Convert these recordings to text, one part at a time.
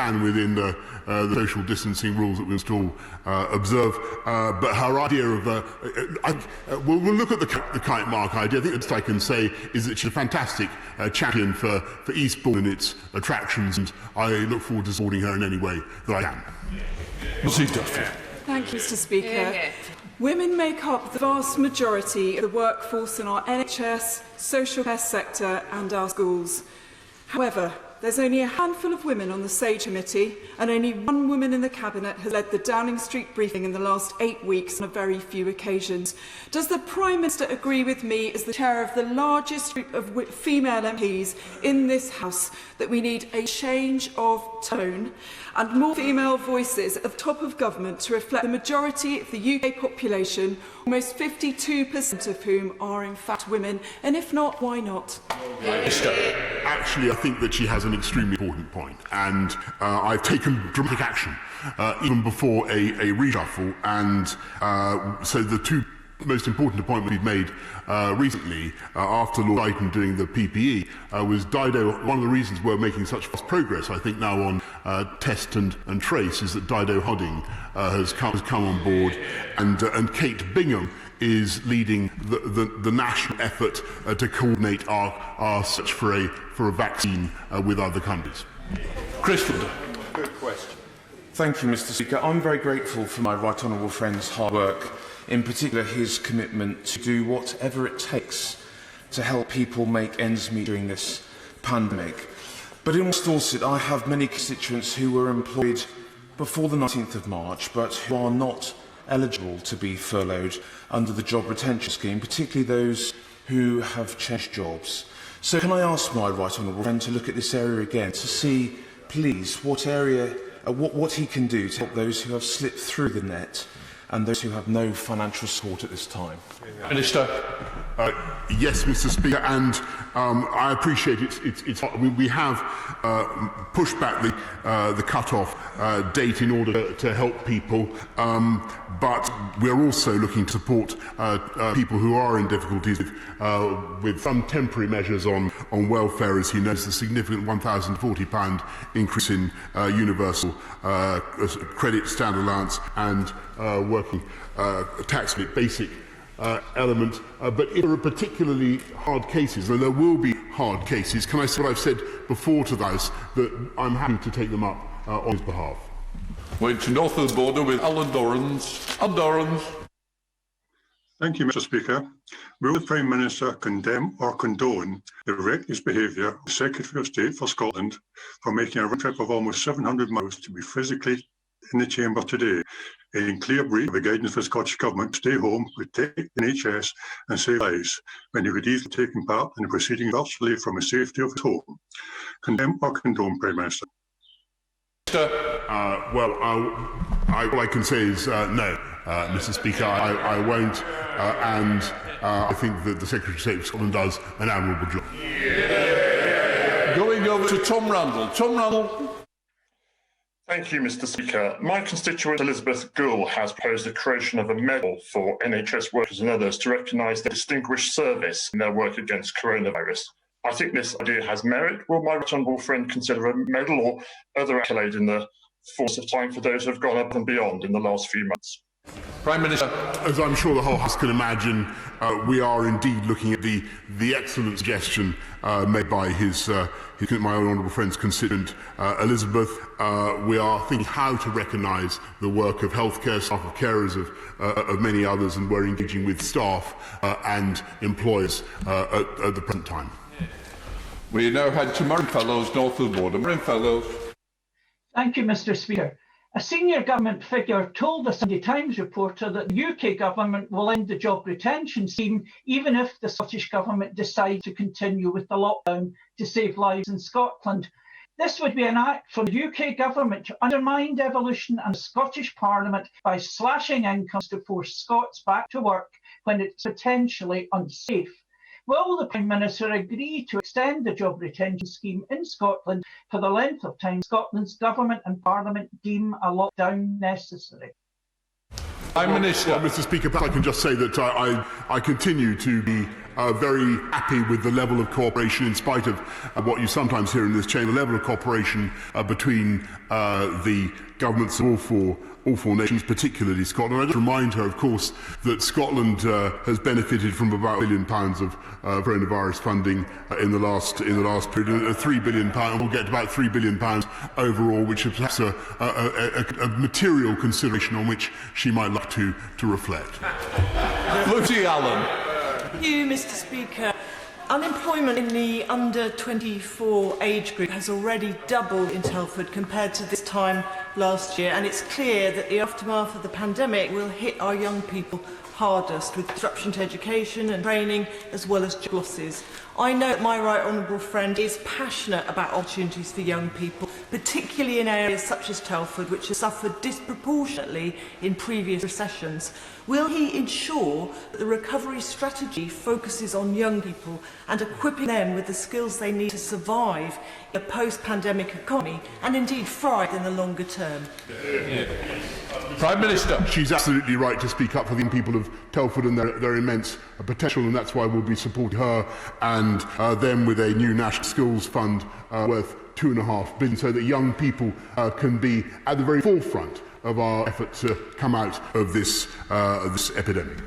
can within the social distancing rules that we must all observe. But her idea of we'll look at the kite mark idea. I think the best I can say is that she's a fantastic champion for Eastbourne and its attractions, and I look forward to supporting her in any way that I can. Thank you, Mr. Speaker. Women make up the vast majority of the workforce in our NHS, social care sector and our schools. However, there's only a handful of women on the SAGE committee, and only one woman in the Cabinet has led the Downing Street briefing in the last 8 weeks on a very few occasions. Does the Prime Minister agree with me, as the chair of the largest group of female MPs in this House, that we need a change of tone and more female voices at the top of government to reflect the majority of the UK population, almost 52% of whom are in fact women? And if not, why not? Actually, I think that she has an extremely important point, and I've taken dramatic action even before a reshuffle, and so the two most important appointment we've made recently after Lord Dighton doing the PPE was Dido. One of the reasons we're making such fast progress, I think, now on test and trace is that Dido Hodding has come on board, and Kate Bingham is leading the national effort to coordinate our search for a vaccine with other countries. Christopher. Good question. Thank you, Mr. Speaker. I'm very grateful for my right honourable friend's hard work, in particular his commitment to do whatever it takes to help people make ends meet during this pandemic. But in West Dorset, I have many constituents who were employed before the 19th of March, but who are not eligible to be furloughed under the job retention scheme, particularly those who have changed jobs. So can I ask my right honourable friend to look at this area again to see, please, what he can do to help those who have slipped through the net and those who have no financial support at this time? Minister. Yes, Mr. Speaker, and I appreciate we have pushed back the cut-off date in order to help people, but we're also looking to support people who are in difficulties with some temporary measures on welfare. As you know, there's a significant £1,040 increase in universal credit standard allowance and working tax basic element, but if there are particularly hard cases, and there will be hard cases, can I say what I've said before to those, that I'm happy to take them up on his behalf. We're to north of the border with Alan Dorrans. Alan Dorrans. Thank you, Mr. Speaker. Will the Prime Minister condemn or condone the reckless behaviour of the Secretary of State for Scotland for making a round trip of almost 700 miles to be physically in the chamber today, in clear breach of the guidance of the Scottish Government to stay home, protect the NHS and save lives, when he could easily take part in the proceedings virtually from the safety of his home? Condemn or condone, Prime Minister? Well, all I can say is no, Mr. Speaker, I won't, and I think that the Secretary of State of Scotland does an admirable job. Going over to Tom Randall. Tom Randall. Thank you, Mr. Speaker. My constituent Elizabeth Gould has proposed the creation of a medal for NHS workers and others to recognise their distinguished service in their work against coronavirus. I think this idea has merit. Will my right honourable friend consider a medal or other accolade in the fullness of time for those who have gone up and beyond in the last few months? Prime Minister. As I'm sure the whole House can imagine, we are indeed looking at the excellent suggestion made by my honourable friend's constituent Elizabeth. We are thinking how to recognise the work of healthcare staff, of carers, of many others, and we're engaging with staff and employers at the present time. We now head to Murray Fellows, north of the border. Murray Fellows. Thank you, Mr. Speaker. A senior government figure told the Sunday Times reporter that the UK government will end the job retention scheme even if the Scottish government decides to continue with the lockdown to save lives in Scotland. This would be an act from the UK government to undermine devolution and the Scottish Parliament by slashing incomes to force Scots back to work when it's potentially unsafe. Will the Prime Minister agree to extend the job retention scheme in Scotland for the length of time Scotland's government and Parliament deem a lockdown necessary? Prime Minister. Well, Mr. Speaker, perhaps I can just say that I continue to be very happy with the level of cooperation, in spite of what you sometimes hear in this chamber, the level of cooperation between the governments of all four nations, particularly Scotland. I just remind her, of course, that Scotland has benefited from about £1 billion of coronavirus funding in the last period, £3 billion. We'll get to about £3 billion overall, which is perhaps a material consideration on which she might like to reflect. Lucy Allen. Thank you, Mr. Speaker. Unemployment in the under 24 age group has already doubled in Telford compared to this time last year, and it's clear that the aftermath of the pandemic will hit our young people hardest, with disruption to education and training as well as job losses. I know that my right honourable friend is passionate about opportunities for young people, particularly in areas such as Telford, which has suffered disproportionately in previous recessions. Will he ensure that the recovery strategy focuses on young people and equipping them with the skills they need to survive in a post-pandemic economy and indeed thrive in the longer term? Prime Minister. She's absolutely right to speak up for the young people of Telford and their immense potential, and that's why we'll be supporting her and them with a new national skills fund worth £2.5 billion, so that young people can be at the very forefront of our effort to come out of this epidemic.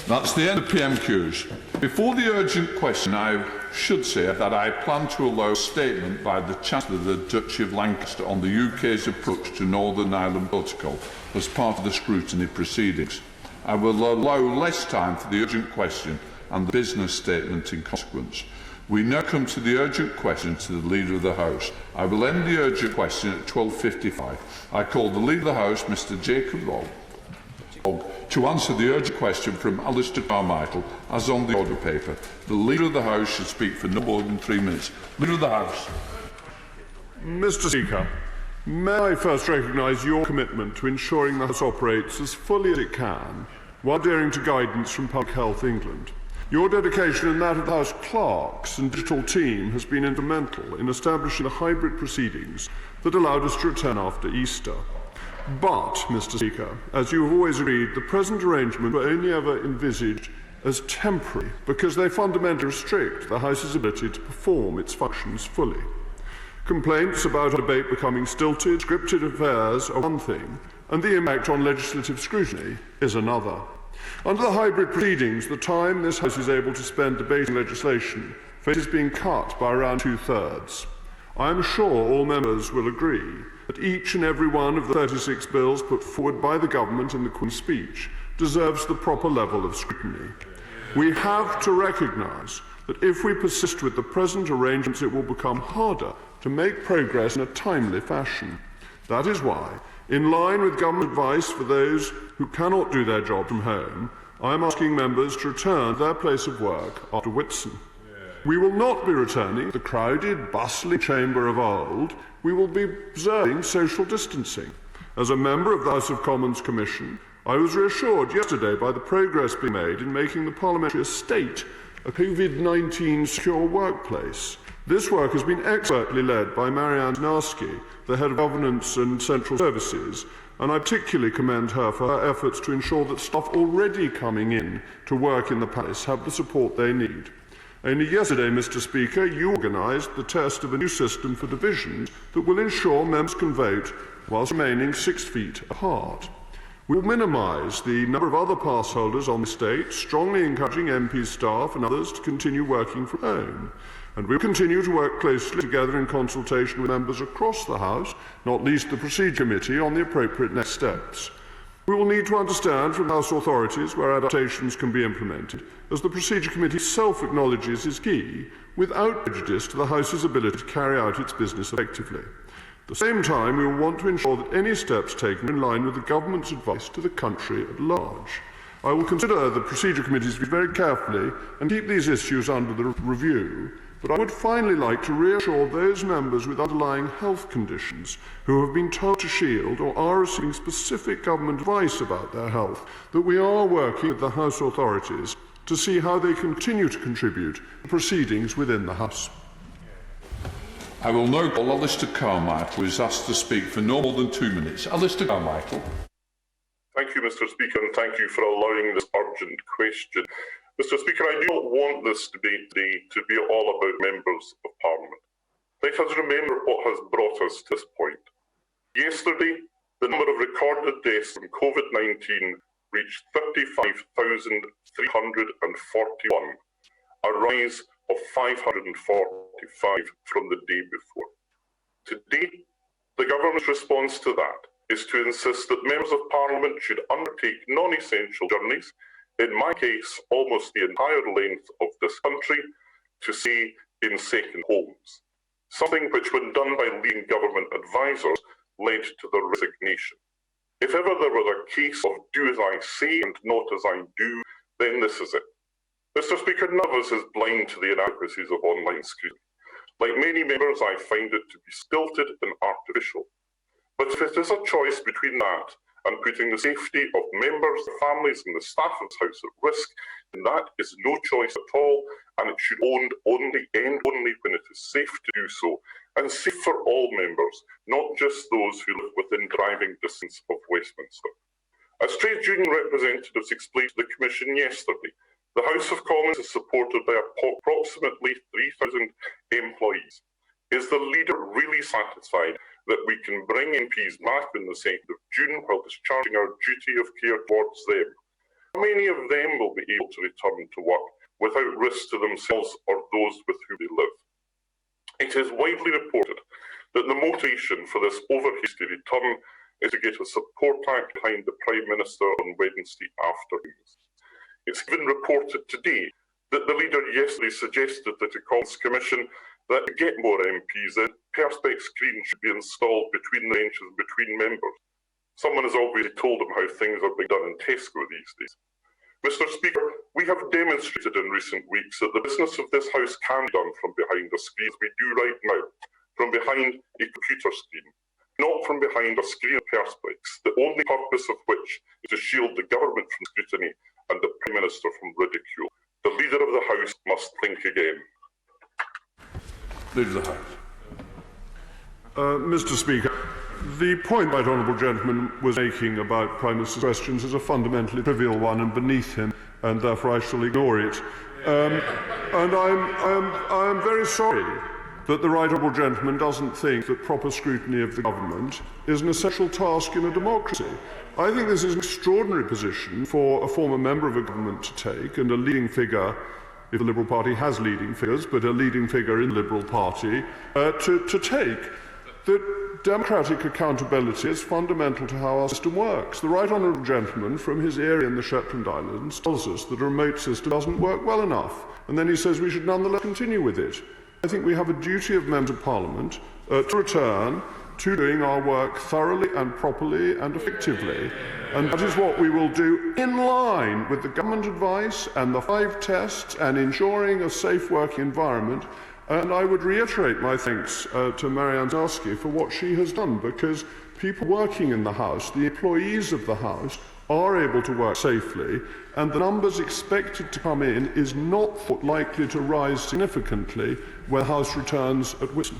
That's the end of PMQs. Before the urgent question, I should say that I plan to allow a statement by the Chancellor of the Duchy of Lancaster on the UK's approach to Northern Ireland Protocol as part of the scrutiny proceedings. I will allow less time for the urgent question and the business statement in consequence. We now come to the urgent question to the Leader of the House. I will end the urgent question at 12:55. I call the Leader of the House, Mr Jacob Rogg, to answer the urgent question from Alistair Carmichael, as on the order paper. The Leader of the House should speak for no more than 3 minutes. Leader of the House. Mr Speaker, may I first recognise your commitment to ensuring the House operates as fully as it can, while adhering to guidance from Public Health England. Your dedication and that of the House clerks and digital team has been instrumental in establishing the hybrid proceedings that allowed us to return after Easter. But, Mr Speaker, as you have always agreed, the present arrangements were only ever envisaged as temporary because they fundamentally restrict the House's ability to perform its functions fully. Complaints about our debate becoming stilted, scripted affairs are one thing, and the impact on legislative scrutiny is another. Under the hybrid proceedings, the time this House is able to spend debating legislation faces being cut by around 2/3. I am sure all members will agree that each and every one of the 36 bills put forward by the government in the Queen's speech deserves the proper level of scrutiny. We have to recognise that if we persist with the present arrangements, it will become harder to make progress in a timely fashion. That is why, in line with government advice for those who cannot do their job from home, I am asking members to return to their place of work after Whitsun. We will not be returning to the crowded, bustling chamber of old. We will be observing social distancing. As a member of the House of Commons Commission, I was reassured yesterday by the progress being made in making the parliamentary estate a COVID-19 secure workplace. This work has been expertly led by Marianne Narski, the Head of Governance and Central Services, and I particularly commend her for her efforts to ensure that staff already coming in to work in the Palace have the support they need. Only yesterday, Mr Speaker, you organised the test of a new system for divisions that will ensure members can vote whilst remaining 6 feet apart. We will minimise the number of other pass holders on the estate, strongly encouraging MP staff and others to continue working from home. And we will continue to work closely together in consultation with members across the House, not least the Procedure Committee, on the appropriate next steps. We will need to understand from House authorities where adaptations can be implemented, as the Procedure Committee itself acknowledges is key, without prejudice to the House's ability to carry out its business effectively. At the same time, we will want to ensure that any steps taken are in line with the Government's advice to the country at large. I will consider the Procedure Committee's view very carefully and keep these issues under the review. But I would finally like to reassure those members with underlying health conditions who have been told to shield or are receiving specific government advice about their health that we are working with the House authorities to see how they continue to contribute to proceedings within the House. I will now call Alistair Carmichael, who is asked to speak for no more than 2 minutes. Alistair Carmichael. Thank you, Mr Speaker, and thank you for allowing this urgent question. Mr Speaker, I do not want this debate today to be all about members of Parliament. Let us remember what has brought us to this point. Yesterday, the number of recorded deaths from COVID-19 reached 35,341, a rise of 545 from the day before. Today, the government's response to that is to insist that members of Parliament should undertake non-essential journeys, in my case, almost the entire length of this country, to stay in second homes. Something which, when done by leading government advisers, led to the resignation. If ever there was a case of do as I say and not as I do, then this is it. Mr Speaker, none of us is blind to the inadequacies of online scrutiny. Like many members, I find it to be stilted and artificial. But if it is a choice between that and putting the safety of members, their families and the staff of this House at risk, then that is no choice at all, and it should end only when it is safe to do so, and safe for all members, not just those who live within driving distance of Westminster. As trade union representatives explained to the Commission yesterday, the House of Commons is supported by approximately 3,000 employees. Is the leader really satisfied that we can bring MPs back on the 2nd of June while discharging our duty of care towards them? Many of them will be able to return to work without risk to themselves or those with whom they live. It is widely reported that the motivation for this over-hasty return is to get a support act behind the Prime Minister on Wednesday afternoon. It's even reported today that the leader yesterday suggested that a Commons Commission that to get more MPs in, perspex screens should be installed between the benches between members. Someone has obviously told them how things are being done in Tesco these days. Mr Speaker, we have demonstrated in recent weeks that the business of this House can be done from behind a screen, as we do right now, from behind a computer screen, not from behind a screen of perspex, the only purpose of which is to shield the government from scrutiny and the Prime Minister from ridicule. The Leader of the House must think again. Leader of the House. Mr Speaker, the point the right honourable gentleman was making about Prime Minister's questions is a fundamentally trivial one and beneath him, and therefore I shall ignore it. And I am very sorry that the right honourable gentleman doesn't think that proper scrutiny of the government is an essential task in a democracy. I think this is an extraordinary position for a former member of a government to take, and a leading figure, if the Liberal Party has leading figures, but a leading figure in the Liberal Party, to take. That democratic accountability is fundamental to how our system works. The right honourable gentleman from his area in the Shetland Islands tells us that a remote system doesn't work well enough, and then he says we should nonetheless continue with it. I think we have a duty of members of Parliament to return to doing our work thoroughly and properly and effectively, and that is what we will do in line with the government advice and the 5 tests and ensuring a safe working environment. And I would reiterate my thanks to Marianne Zarski for what she has done, because people working in the House, the employees of the House, are able to work safely, and the numbers expected to come in is not thought likely to rise significantly when the House returns at Whitsun.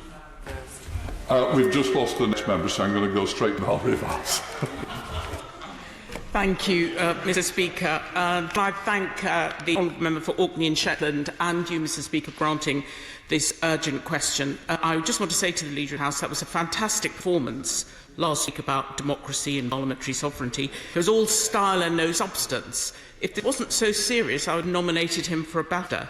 We've just lost the next member, so I'm going to go straight to Harvey Vance. Thank you, Mr Speaker. I thank the honourable member for Orkney and Shetland and you, Mr Speaker, for granting this urgent question. I just want to say to the Leader of the House that was a fantastic performance last week about democracy and parliamentary sovereignty. It was all style and no substance. If it wasn't so serious, I would have nominated him for a BAFTA.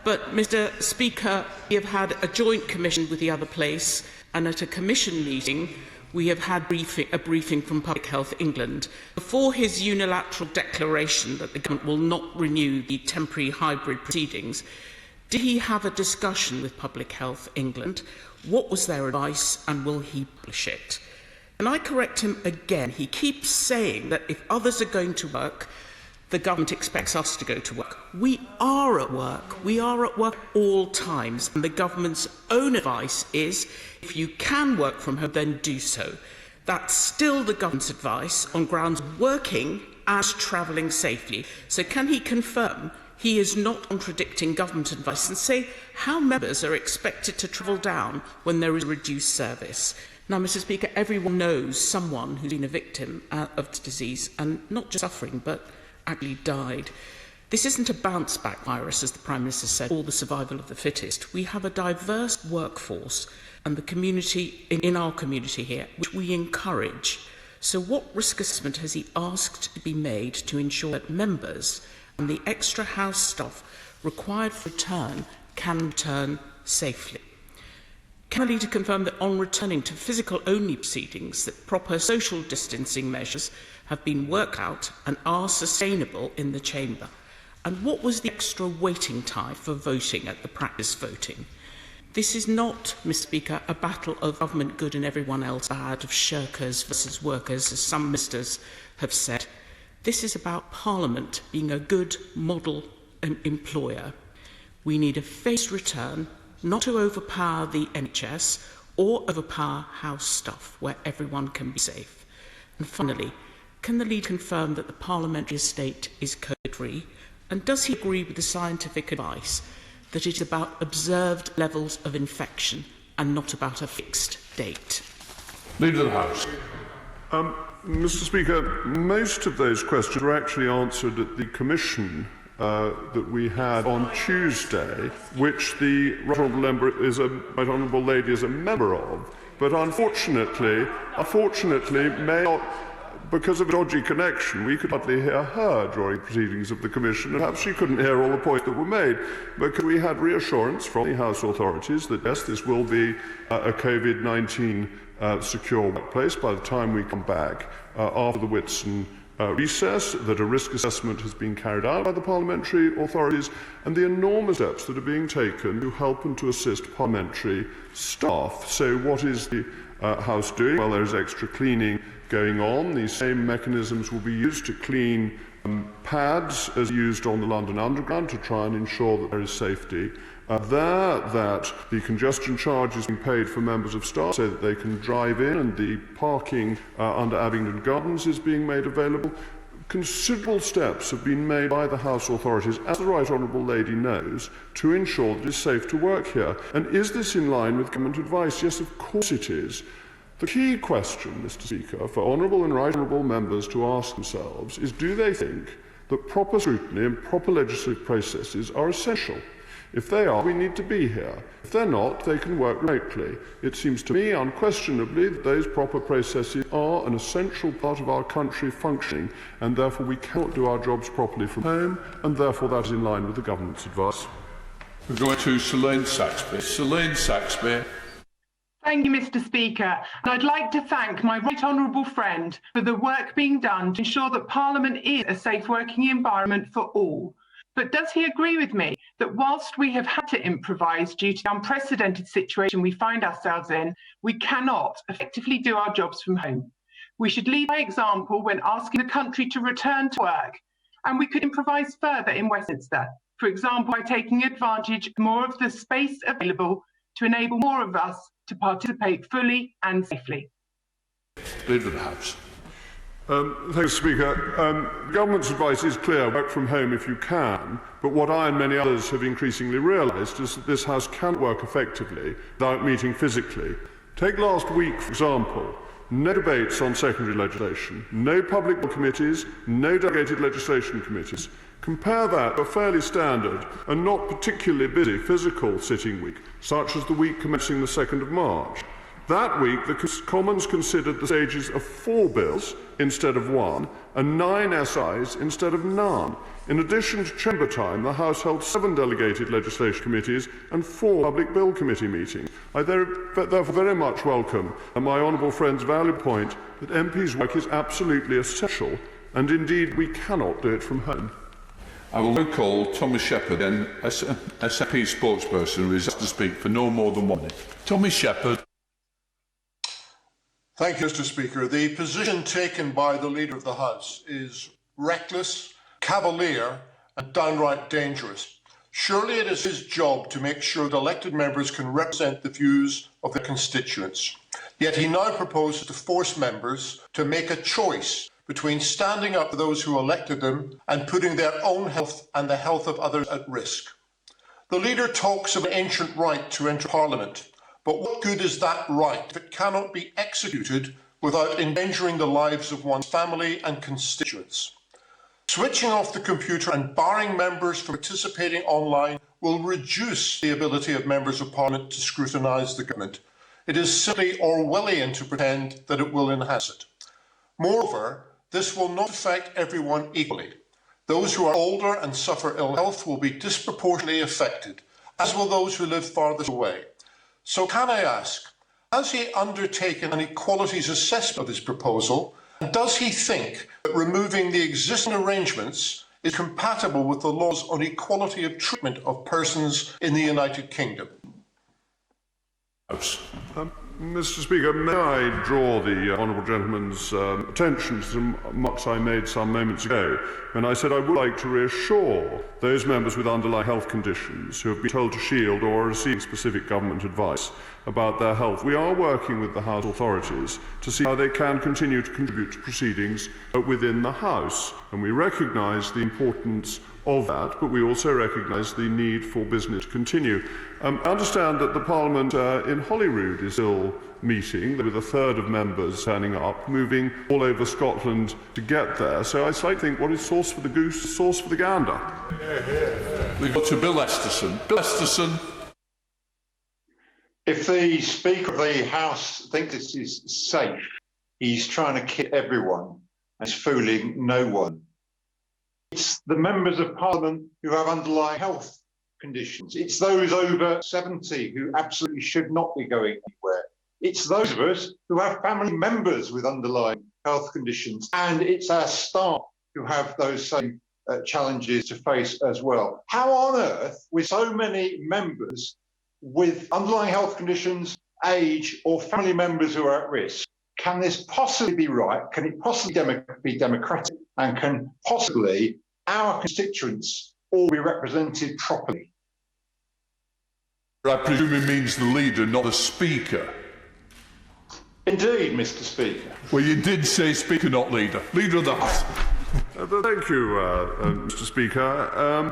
But, Mr Speaker, we have had a joint commission with the other place, and at a commission meeting we have had a briefing from Public Health England. Before his unilateral declaration that the government will not renew the temporary hybrid proceedings, did he have a discussion with Public Health England? What was their advice, and will he publish it? And I correct him again. He keeps saying that if others are going to work, the government expects us to go to work. We are at work. We are at work all times. And the government's own advice is, if you can work from home, then do so. That's still the government's advice on grounds of working and travelling safely. So can he confirm he is not contradicting government advice, and say how members are expected to travel down when there is a reduced service? Now, Mr Speaker, everyone knows someone who's been a victim of the disease, and not just suffering, but actually died. This isn't a bounce-back virus, as the Prime Minister said, or the survival of the fittest. We have a diverse workforce and the community in our community here, which we encourage. So what risk assessment has he asked to be made to ensure that members and the extra House staff required for return can return safely? Can the leader confirm that on returning to physical-only proceedings, that proper social distancing measures have been worked out and are sustainable in the chamber? And what was the extra waiting time for voting at the practice voting? This is not, Mr. Speaker, a battle of government good and everyone else bad, of shirkers versus workers, as some ministers have said. This is about Parliament being a good model employer. We need a phased return, not to overpower the NHS or overpower House staff, where everyone can be safe. And finally, can the leader confirm that the parliamentary estate is COVID-free? And does he agree with the scientific advice that it is about observed levels of infection and not about a fixed date? Leader of the House. Mr. Speaker, most of those questions were actually answered at the commission that we had on Tuesday, which the Right Honourable Lady is a member of, but unfortunately, may not. Because of a dodgy connection, we could hardly hear her during proceedings of the Commission, and perhaps she couldn't hear all the points that were made, because we had reassurance from the House authorities that, yes, this will be a COVID-19 secure workplace by the time we come back after the Whitsun recess, that a risk assessment has been carried out by the parliamentary authorities, and the enormous steps that are being taken to help and to assist parliamentary staff. So what is the House doing? Well, there is extra cleaning going on. These same mechanisms will be used to clean pads as used on the London Underground to try and ensure that there is safety. That the congestion charge is being paid for members of staff so that they can drive in, and the parking under Abingdon Gardens is being made available. Considerable steps have been made by the House authorities, as the Right Honourable Lady knows, to ensure that it is safe to work here. And is this in line with government advice? Yes, of course it is. The key question, Mr. Speaker, for honourable and right honourable members to ask themselves is, do they think that proper scrutiny and proper legislative processes are essential? If they are, we need to be here. If they're not, they can work remotely. It seems to me unquestionably that those proper processes are an essential part of our country functioning, and therefore we cannot do our jobs properly from home, and therefore that is in line with the government's advice. We're going to Selene Saxby. Selene Saxby. Thank you, Mr. Speaker. And I'd like to thank my right honourable friend for the work being done to ensure that Parliament is a safe working environment for all. But does he agree with me that whilst we have had to improvise due to the unprecedented situation we find ourselves in, we cannot effectively do our jobs from home? We should lead by example when asking the country to return to work, and we could improvise further in Westminster, for example, by taking advantage of more of the space available to enable more of us to participate fully and safely. Leader of the House. Thanks, Speaker. The government's advice is clear: work from home if you can. But what I and many others have increasingly realised is that this House can't work effectively without meeting physically. Take last week, for example. No debates on secondary legislation, no public committees, no delegated legislation committees. Compare that to a fairly standard and not particularly busy physical sitting week, such as the week commencing the 2nd of March. That week, the Commons considered the stages of 4 bills instead of 1, and 9 SIs instead of none. In addition to chamber time, the House held 7 delegated legislation committees and 4 public bill committee meetings. I therefore very much welcome my honourable friend's valid point that MPs' work is absolutely essential, and indeed we cannot do it from home. I will now call Thomas Shepherd, an SNP spokesperson who is asked to speak for no more than 1 minute. Thomas Shepherd. Thank you, Mr. Speaker. The position taken by the Leader of the House is reckless, cavalier and downright dangerous. Surely it is his job to make sure that elected members can represent the views of their constituents. Yet he now proposes to force members to make a choice between standing up for those who elected them and putting their own health and the health of others at risk. The Leader talks of an ancient right to enter Parliament. But what good is that right if it cannot be executed without endangering the lives of one's family and constituents? Switching off the computer and barring members from participating online will reduce the ability of members of Parliament to scrutinise the government. It is simply Orwellian to pretend that it will enhance it. Moreover, this will not affect everyone equally. Those who are older and suffer ill health will be disproportionately affected, as will those who live farthest away. So can I ask, has he undertaken an equalities assessment of his proposal? And does he think that removing the existing arrangements is compatible with the laws on equality of treatment of persons in the United Kingdom? Mr. Speaker, may I draw the honourable gentleman's attention to some remarks I made some moments ago when I said I would like to reassure those members with underlying health conditions who have been told to shield or are receiving specific government advice about their health. We are working with the House authorities to see how they can continue to contribute to proceedings within the House, and we recognise the importance of that, but we also recognise the need for business to continue. I understand that the Parliament in Holyrood is still meeting, with a third of members turning up, moving all over Scotland to get there. So I slightly think, what is sauce for the goose is sauce for the gander. We go to Bill Esterson. Bill Esterson. If the Speaker of the House thinks this is safe, he's trying to kid everyone and is fooling no one. It's the members of Parliament who have underlying health conditions. It's those over 70 who absolutely should not be going anywhere. It's those of us who have family members with underlying health conditions. And it's our staff who have those same challenges to face as well. How on earth, with so many members with underlying health conditions, age, or family members who are at risk, can this possibly be right? Can it possibly be democratic? And can possibly our constituents all be represented properly? I presume it means the leader, not the speaker. Indeed, Mr. Speaker. Well, you did say speaker, not leader. Leader of the House. Thank you, Mr. Speaker.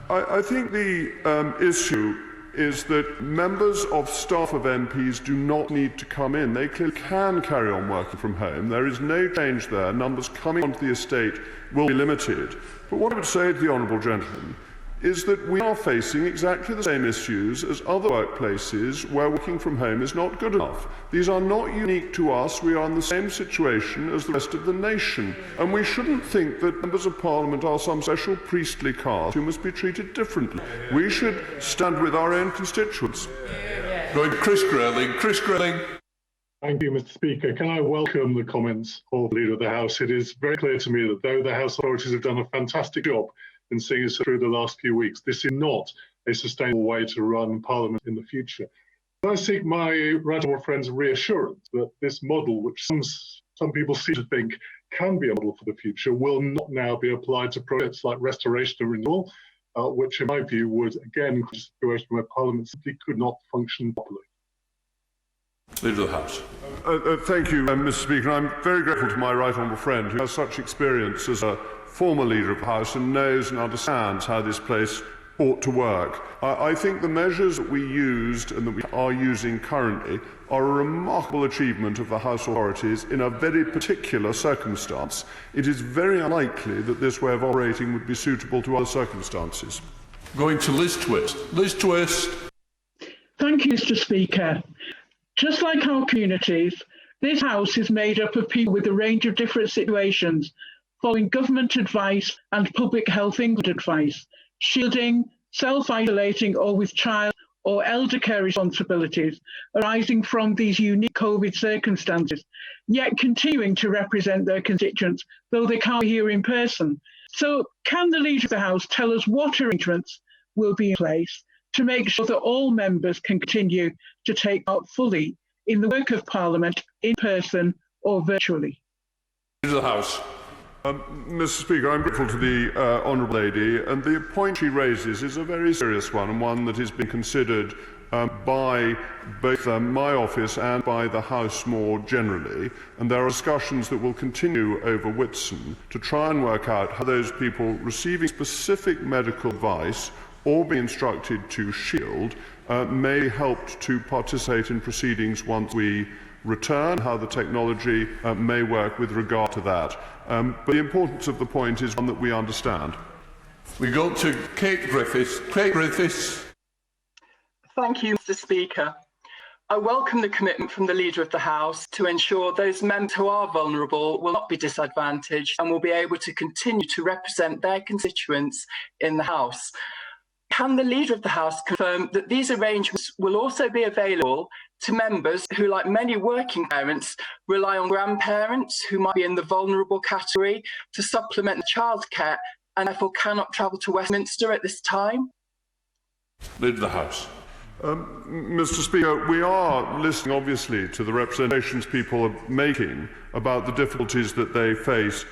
I think the issue is that members of staff of MPs do not need to come in. They clearly can carry on working from home. There is no change there. Numbers coming onto the estate will be limited. But what I would say to the honourable gentleman is that we are facing exactly the same issues as other workplaces where working from home is not good enough. These are not unique to us. We are in the same situation as the rest of the nation. And we shouldn't think that members of Parliament are some special priestly caste who must be treated differently. We should stand with our own constituents. Going Chris Grayling. Chris Grayling. Thank you, Mr. Speaker. Can I welcome the comments of the Leader of the House? It is very clear to me that though the House authorities have done a fantastic job in seeing us through the last few weeks, this is not a sustainable way to run Parliament in the future. I seek my right honourable friends' reassurance that this model, which some people seem to think can be a model for the future, will not now be applied to projects like restoration and renewal, which in my view would again create a situation where Parliament simply could not function properly. Leader of the House. Thank you, Mr. Speaker. I'm very grateful to my right honourable friend who has such experience as a former Leader of the House and knows and understands how this place ought to work. I think the measures that we used and that we are using currently are a remarkable achievement of the House authorities in a very particular circumstance. It is very unlikely that this way of operating would be suitable to other circumstances. Going to Liz Twist. Liz Twist. Thank you, Mr. Speaker. Just like our communities, this House is made up of people with a range of different situations, following government advice and Public Health England advice, shielding, self-isolating or with child or elder care responsibilities arising from these unique COVID circumstances, yet continuing to represent their constituents, though they can't be here in person. So can the Leader of the House tell us what arrangements will be in place to make sure that all members can continue to take part fully in the work of Parliament in person or virtually? Leader of the House. Mr. Speaker, I'm grateful to the Honourable Lady, and the point she raises is a very serious one, and one that has been considered by both my office and by the House more generally, and there are discussions that will continue over Whitsun to try and work out how those people receiving specific medical advice or being instructed to shield may help to participate in proceedings once we return, how the technology may work with regard to that. But the importance of the point is one that we understand. We go to Kate Griffiths. Kate Griffiths. Thank you, Mr. Speaker. I welcome the commitment from the Leader of the House to ensure those members who are vulnerable will not be disadvantaged and will be able to continue to represent their constituents in the House. Can the Leader of the House confirm that these arrangements will also be available to members who, like many working parents, rely on grandparents who might be in the vulnerable category to supplement childcare and therefore cannot travel to Westminster at this time? Leader of the House. Mr. Speaker, we are listening obviously to the representations people are making about the difficulties that they face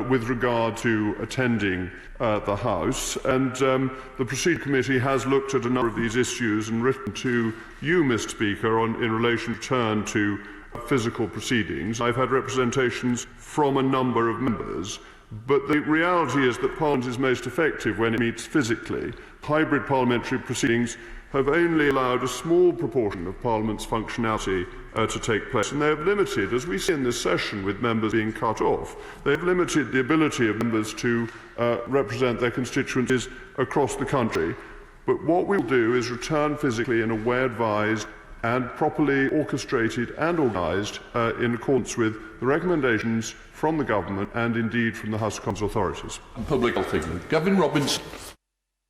with regard to attending the House, and the Procedure Committee has looked at a number of these issues and written to you, Mr. Speaker, in relation to physical proceedings. I've had representations from a number of members, but the reality is that Parliament is most effective when it meets physically. Hybrid parliamentary proceedings have only allowed a small proportion of Parliament's functionality to take place, and they have limited, as we see in this session with members being cut off, they have limited the ability of members to represent their constituencies across the country. But what we will do is return physically in a way advised and properly orchestrated and organised in accordance with the recommendations from the Government and indeed from the House of Commons authorities. Public Health England. Gavin Robinson.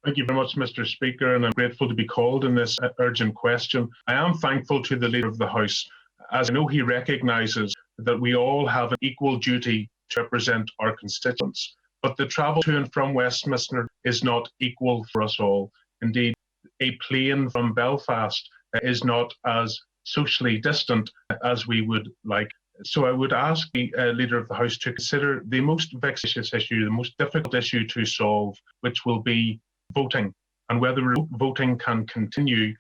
Thank you very much, Mr. Speaker, and I'm grateful to be called in this urgent question. I am thankful to the Leader of the House, as I know he recognises that we all have an equal duty to represent our constituents. But the travel to and from Westminster is not equal for us all. Indeed, a plane from Belfast is not as socially distant as we would like. So I would ask the Leader of the House to consider the most vexatious issue, the most difficult issue to solve, which will be voting, and whether voting can continue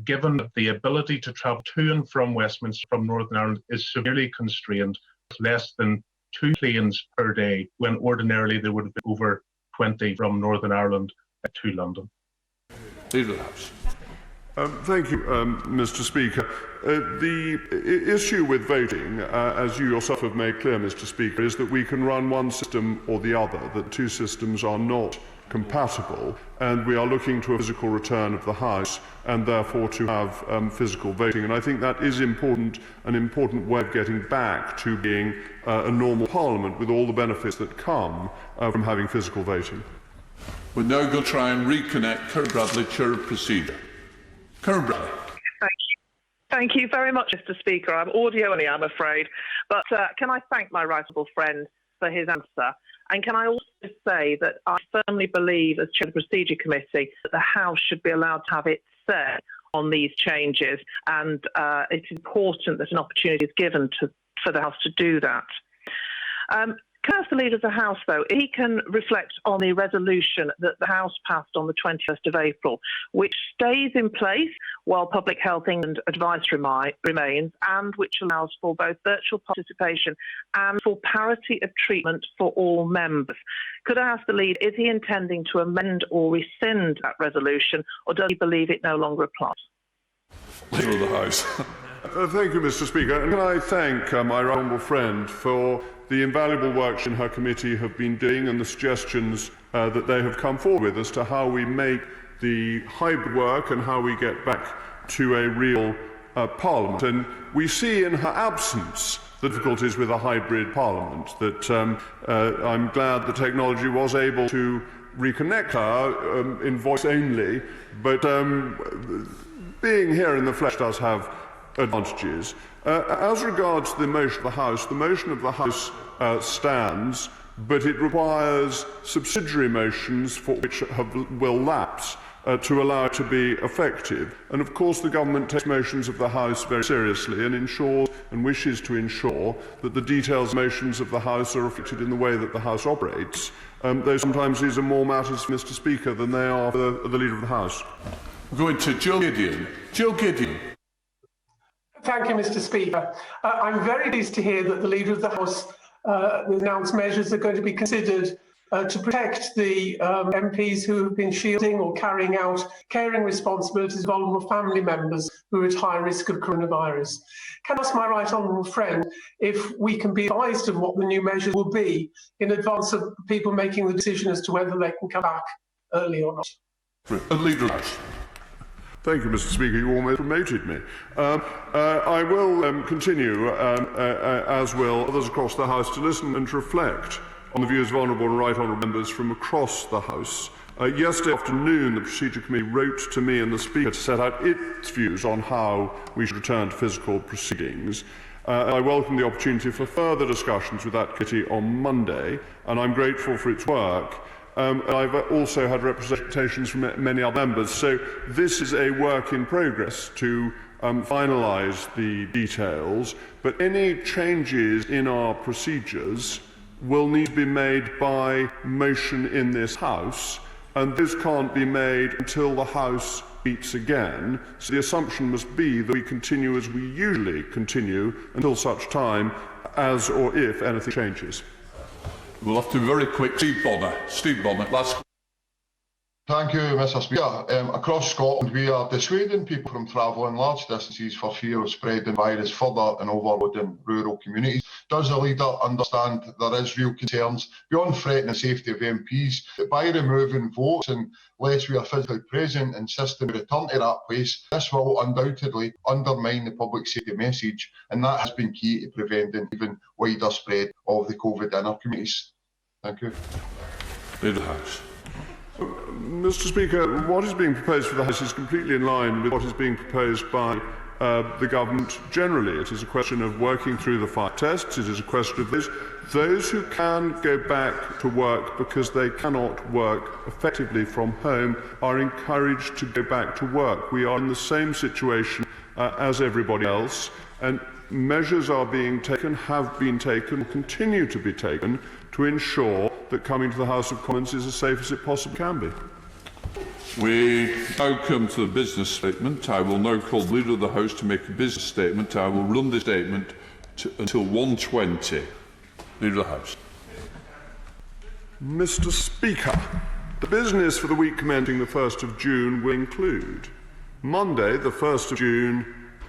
given that the ability to travel to and from Westminster from Northern Ireland is severely constrained, with less than 2 planes per day, when ordinarily there would have been over 20 from Northern Ireland to London. Leader of the House. Thank you, Mr. Speaker. The issue with voting, as you yourself have made clear, Mr. Speaker, is that we can run one system or the other, that two systems are not compatible, and we are looking to a physical return of the House and therefore to have physical voting. And I think that is important, an important way of getting back to being a normal Parliament with all the benefits that come from having physical voting. We're now going to try and reconnect Karen Bradley, Chair of Procedure. Karen Bradley. Thank you very much, Mr. Speaker. I'm audio only, I'm afraid. But can I thank my right honourable friend for his answer? And can I also say that I firmly believe, as Chair of the Procedure Committee, that the House should be allowed to have its say on these changes. And it's important that an opportunity is given for the House to do that. Can I ask the Leader of the House, though, if he can reflect on the resolution that the House passed on the 21st of April, which stays in place while Public Health England advice remains, and which allows for both virtual participation and for parity of treatment for all members. Could I ask the Leader, is he intending to amend or rescind that resolution, or does he believe it no longer applies? Leader of the House. Thank you, Mr. Speaker. And can I thank my right honourable friend for the invaluable work she and her committee have been doing and the suggestions that they have come forward with as to how we make the hybrid work and how we get back to a real Parliament. And we see in her absence the difficulties with a hybrid Parliament, that I'm glad the technology was able to reconnect her in voice only, but being here in the flesh does have advantages. As regards the motion of the House stands, but it requires subsidiary motions for which will lapse to allow it to be effective. And of course the Government takes motions of the House very seriously and ensures and wishes to ensure that the details of motions of the House are reflected in the way that the House operates, though sometimes these are more matters, Mr. Speaker, than they are for the Leader of the House. We're going to Jill Gideon. Jill Gideon. Thank you, Mr. Speaker. I'm very pleased to hear that the Leader of the House announced measures are going to be considered to protect the MPs who have been shielding or carrying out caring responsibilities of vulnerable family members who are at high risk of coronavirus. Can I ask my right honourable friend if we can be advised of what the new measures will be in advance of people making the decision as to whether they can come back early or not? Leader. Thank you, Mr. Speaker. You almost promoted me. I will continue, as will others across the House, to listen and to reflect on the views of honourable and right honourable members from across the House. Yesterday afternoon, the Procedure Committee wrote to me and the Speaker to set out its views on how we should return to physical proceedings. I welcome the opportunity for further discussions with that committee on Monday, and I'm grateful for its work. I've also had representations from many other members, so this is a work in progress to finalise the details, but any changes in our procedures will need to be made by motion in this House, and those can't be made until the House meets again. So the assumption must be that we continue as we usually continue until such time as or if anything changes. We'll have to be very quick. Steve Bonner, last. Thank you, Mr. Speaker. Across Scotland, we are dissuading people from travelling large distances for fear of spreading virus further and overloading rural communities. Does the leader understand there is real concerns beyond threatening the safety of MPs that by removing votes unless we are physically present and system return to that place, this will undoubtedly undermine the public safety message, and that has been key to preventing even wider spread of the COVID in our communities. Thank you. Leader of the House. Mr. Speaker, what is being proposed for the House is completely in line with what is being proposed by the government generally. It is a question of working through the 5 tests. It is a question of those who can go back to work because they cannot work effectively from home are encouraged to go back to work. We are in the same situation as everybody else, and measures are being taken, have been taken, will continue to be taken to ensure that coming to the House of Commons is as safe as it possibly can be. We now come to the business statement. I will now call the Leader of the House to make a business statement. I will run the statement until 1:20. Leader of the House. Mr. Speaker, the business for the week commencing the 1st of June will include Monday, the 1st of June,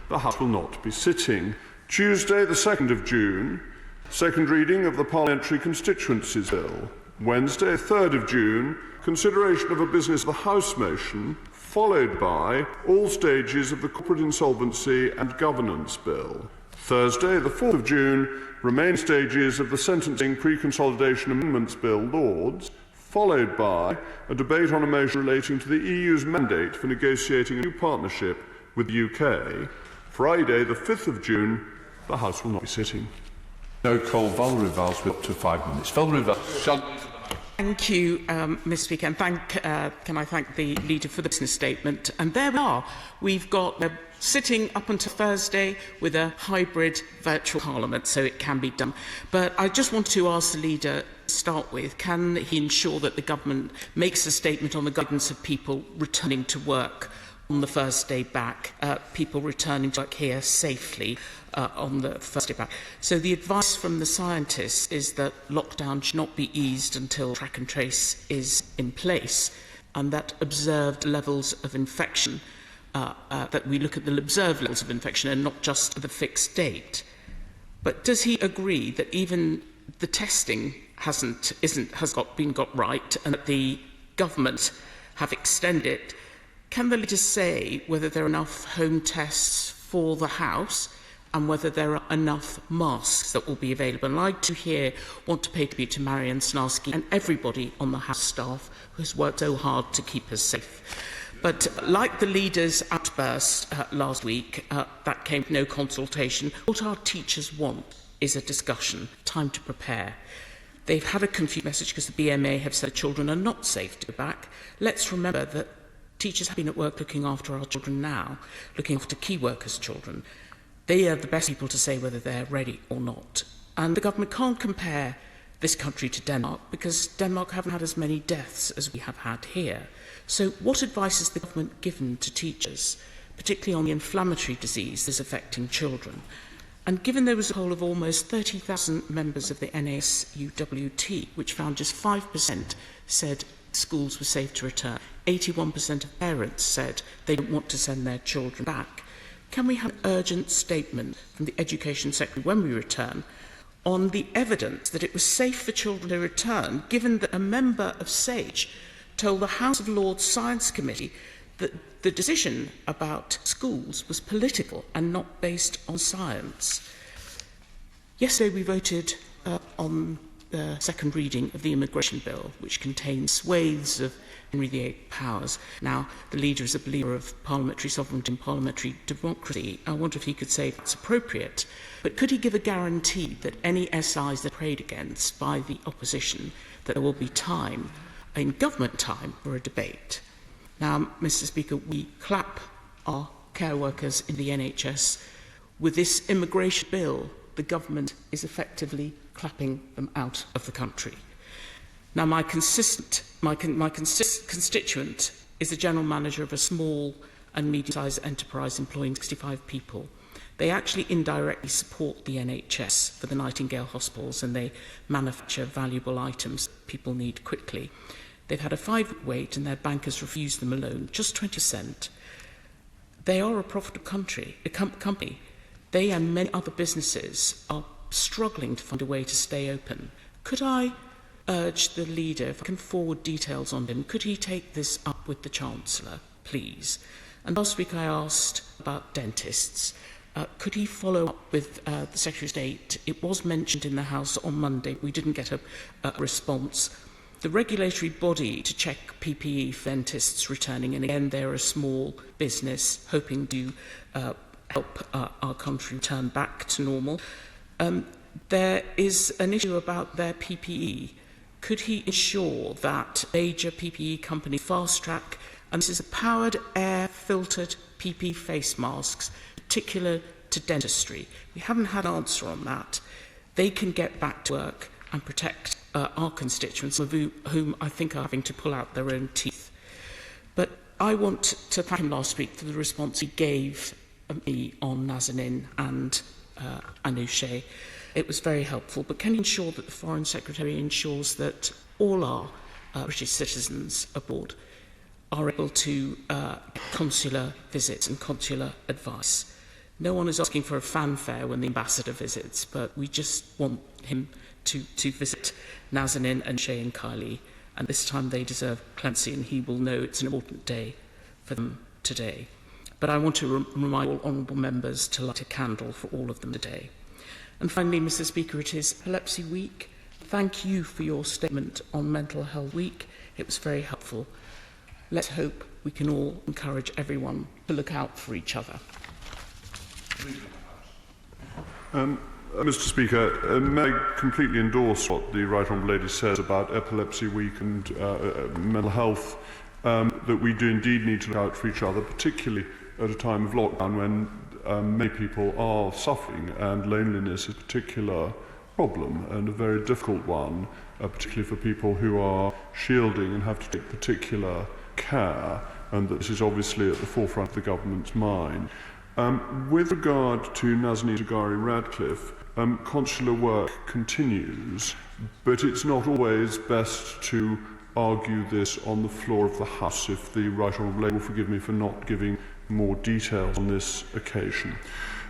the House will not be sitting. Tuesday, the 2nd of June, second reading of the Parliamentary Constituencies Bill. Wednesday, 3rd of June, consideration of a business of the House motion, followed by all stages of the Corporate Insolvency and Governance Bill. Thursday, the 4th of June, remaining stages of the Sentencing Pre-Consolidation Amendments Bill, Lords, followed by a debate on a motion relating to the EU's mandate for negotiating a new partnership with the UK. Friday, the 5th of June, the House will not be sitting. Now call Valerie Valls with up to 5 minutes. Valerie Valls. Thank you, Mr. Speaker, and can I thank the Leader for the business statement. And there we are. We've got sitting up until Thursday with a hybrid virtual Parliament, so it can be done. But I just want to ask the Leader to start with, can he ensure that the government makes a statement on the guidance of people returning to work on the first day back, people returning to work here safely on the first day back? So the advice from the scientists is that lockdown should not be eased until track and trace is in place, and that observed levels of infection, that we look at the observed levels of infection and not just the fixed date. But does he agree that even the testing has been got right, and that the government have extended it? Can the Leader say whether there are enough home tests for the House and whether there are enough masks that will be available? And I too want to pay tribute to Marian Snarski and everybody on the House staff who has worked so hard to keep us safe. But like the Leader's outburst last week, that came from no consultation. What our teachers want is a discussion, time to prepare. They've had a confused message because the BMA have said children are not safe to go back. Let's remember that teachers have been at work looking after our children now, looking after key workers' children. They are the best people to say whether they're ready or not. And the government can't compare this country to Denmark because Denmark haven't had as many deaths as we have had here. So what advice has the government given to teachers, particularly on the inflammatory disease that's affecting children? And given there was a poll of almost 30,000 members of the NASUWT, which found just 5% said schools were safe to return, 81% of parents said they don't want to send their children back, can we have an urgent statement from the Education Secretary when we return on the evidence that it was safe for children to return, given that a member of SAGE told the House of Lords Science Committee that the decision about schools was political and not based on science? Yesterday we voted on the second reading of the immigration bill, which contains swathes of Henry VIII powers. Now, the leader is a believer of parliamentary sovereignty and parliamentary democracy. I wonder if he could say that's appropriate. But could he give a guarantee that any SIs that are prayed against by the opposition, that there will be time, in government time, for a debate? Now, Mr. Speaker, we clap our care workers in the NHS. With this immigration bill, the government is effectively clapping them out of the country. Now, my constituent is the general manager of a small and medium-sized enterprise employing 65 people. They actually indirectly support the NHS for the Nightingale hospitals, and they manufacture valuable items people need quickly. They've had a 5-week wait and their bankers refused them a loan, just 20%. They are a profitable company. They and many other businesses are struggling to find a way to stay open. Could I urge the leader, if I can forward details on him, could he take this up with the Chancellor, please? And last week I asked about dentists. Could he follow up with the Secretary of State? It was mentioned in the House on Monday. We didn't get a response. The regulatory body to check PPE for dentists returning, and again, they're a small business hoping to help our country return back to normal. There is an issue about their PPE. Could he ensure that major PPE company fast track, and this is a powered air filtered PPE face masks, particular to dentistry? We haven't had an answer on that. They can get back to work and protect our constituents, of whom I think are having to pull out their own teeth. But I want to thank him last week for the response he gave me on Nazanin and Anousheh. It was very helpful, but can you ensure that the Foreign Secretary ensures that all our British citizens abroad are able to consular visits and consular advice? No one is asking for a fanfare when the ambassador visits, but we just want him to visit Nazanin and Shay and Kylie, and this time they deserve clemency, and he will know it's an important day for them today. But I want to remind all honourable members to light a candle for all of them today. And finally, Mr. Speaker, it is Epilepsy Week. Thank you for your statement on Mental Health Week. It was very helpful. Let's hope we can all encourage everyone to look out for each other. Mr. Speaker, may I completely endorse what the Right Honourable Lady says about Epilepsy Week and mental health, that we do indeed need to look out for each other, particularly at a time of lockdown when many people are suffering, and loneliness is a particular problem and a very difficult one, particularly for people who are shielding and have to take particular care, and that this is obviously at the forefront of the government's mind. With regard to Nazanin Zaghari Radcliffe, consular work continues, but it's not always best to argue this on the floor of the House, if the Right Honourable Lady will forgive me for not giving more details on this occasion.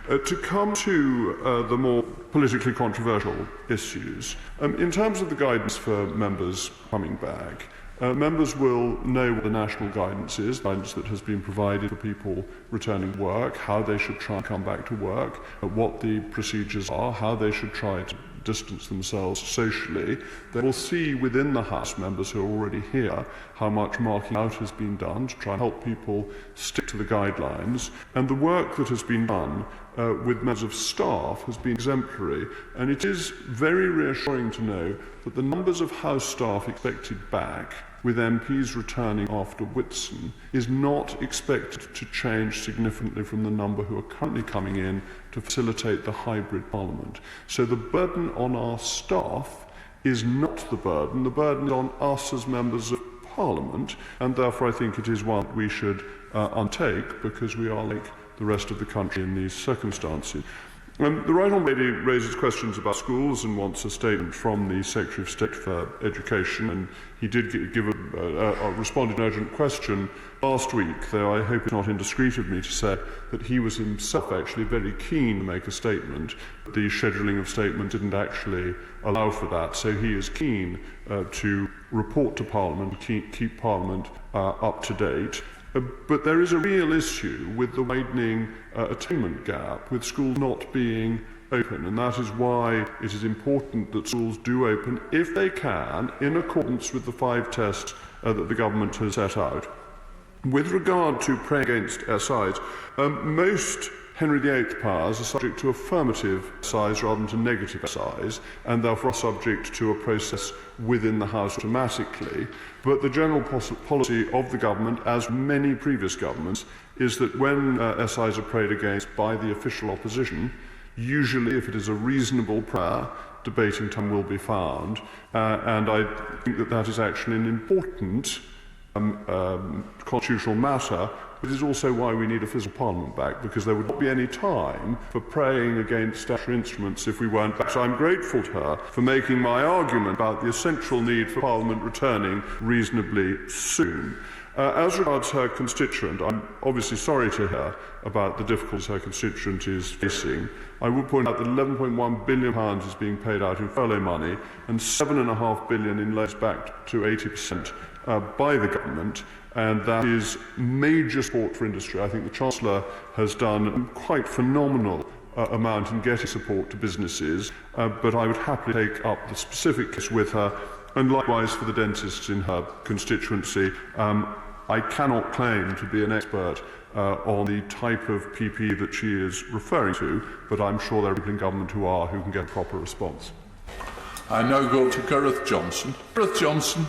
To come to the more politically controversial issues, in terms of the guidance for members coming back, members will know what the national guidance is, guidance that has been provided for people returning to work, how they should try and come back to work, what the procedures are, how they should try to distance themselves socially. They will see within the House, members who are already here, how much marking out has been done to try and help people stick to the guidelines, and the work that has been done with members of staff has been exemplary, and it is very reassuring to know that the numbers of House staff expected back, with MPs returning after Whitsun, is not expected to change significantly from the number who are currently coming in to facilitate the hybrid parliament. So the burden on our staff is not the burden is on us as members of Parliament, and therefore I think it is one that we should undertake, because we are like the rest of the country in these circumstances. The Right Honourable Lady raises questions about schools and wants a statement from the Secretary of State for Education, and he did respond to an urgent question last week, though I hope it's not indiscreet of me to say that he was himself actually very keen to make a statement. The scheduling of statement didn't actually allow for that, so he is keen to report to Parliament, keep Parliament up to date. But there is a real issue with the widening attainment gap, with schools not being open, and that is why it is important that schools do open, if they can, in accordance with the 5 tests that the government has set out. With regard to praying against SIs, most Henry VIII powers are subject to affirmative SIs rather than to negative SIs, and therefore are subject to a process within the House automatically. But the general policy of the government, as many previous governments, is that when SIs are prayed against by the official opposition, usually if it is a reasonable prayer, debating time will be found. And I think that that is actually an important constitutional matter. It is also why we need a physical parliament back, because there would not be any time for praying against statutory instruments if we weren't back. So I'm grateful to her for making my argument about the essential need for Parliament returning reasonably soon. As regards her constituent, I'm obviously sorry to hear about the difficulties her constituent is facing. I would point out that £11.1 billion is being paid out in furlough money and £7.5 billion in loans backed to 80% by the government, and that is major support for industry. I think the Chancellor has done a quite phenomenal amount in getting support to businesses, but I would happily take up the specific case with her, and likewise for the dentists in her constituency. I cannot claim to be an expert on the type of PPE that she is referring to, but I'm sure there are people in government who can get a proper response. I now go to Gareth Johnson. Gareth Johnson.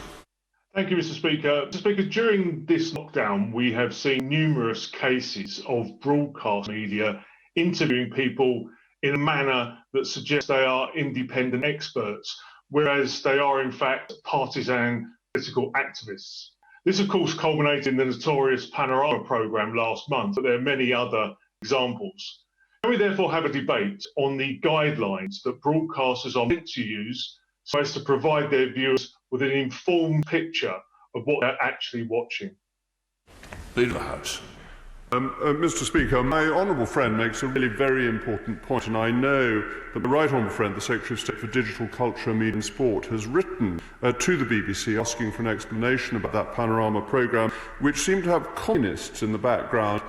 Thank you, Mr. Speaker. Mr. Speaker, during this lockdown, we have seen numerous cases of broadcast media interviewing people in a manner that suggests they are independent experts, whereas they are, in fact, partisan political activists. This, of course, culminated in the notorious Panorama programme last month, but there are many other examples. Can we therefore have a debate on the guidelines that broadcasters are meant to use so as to provide their viewers with an informed picture of what they're actually watching? Leader of the House. Mr. Speaker, my honourable friend makes a really very important point, and I know that my right honourable friend, the Secretary of State for Digital, Culture, Media and Sport, has written to the BBC asking for an explanation about that Panorama programme, which seemed to have communists in the background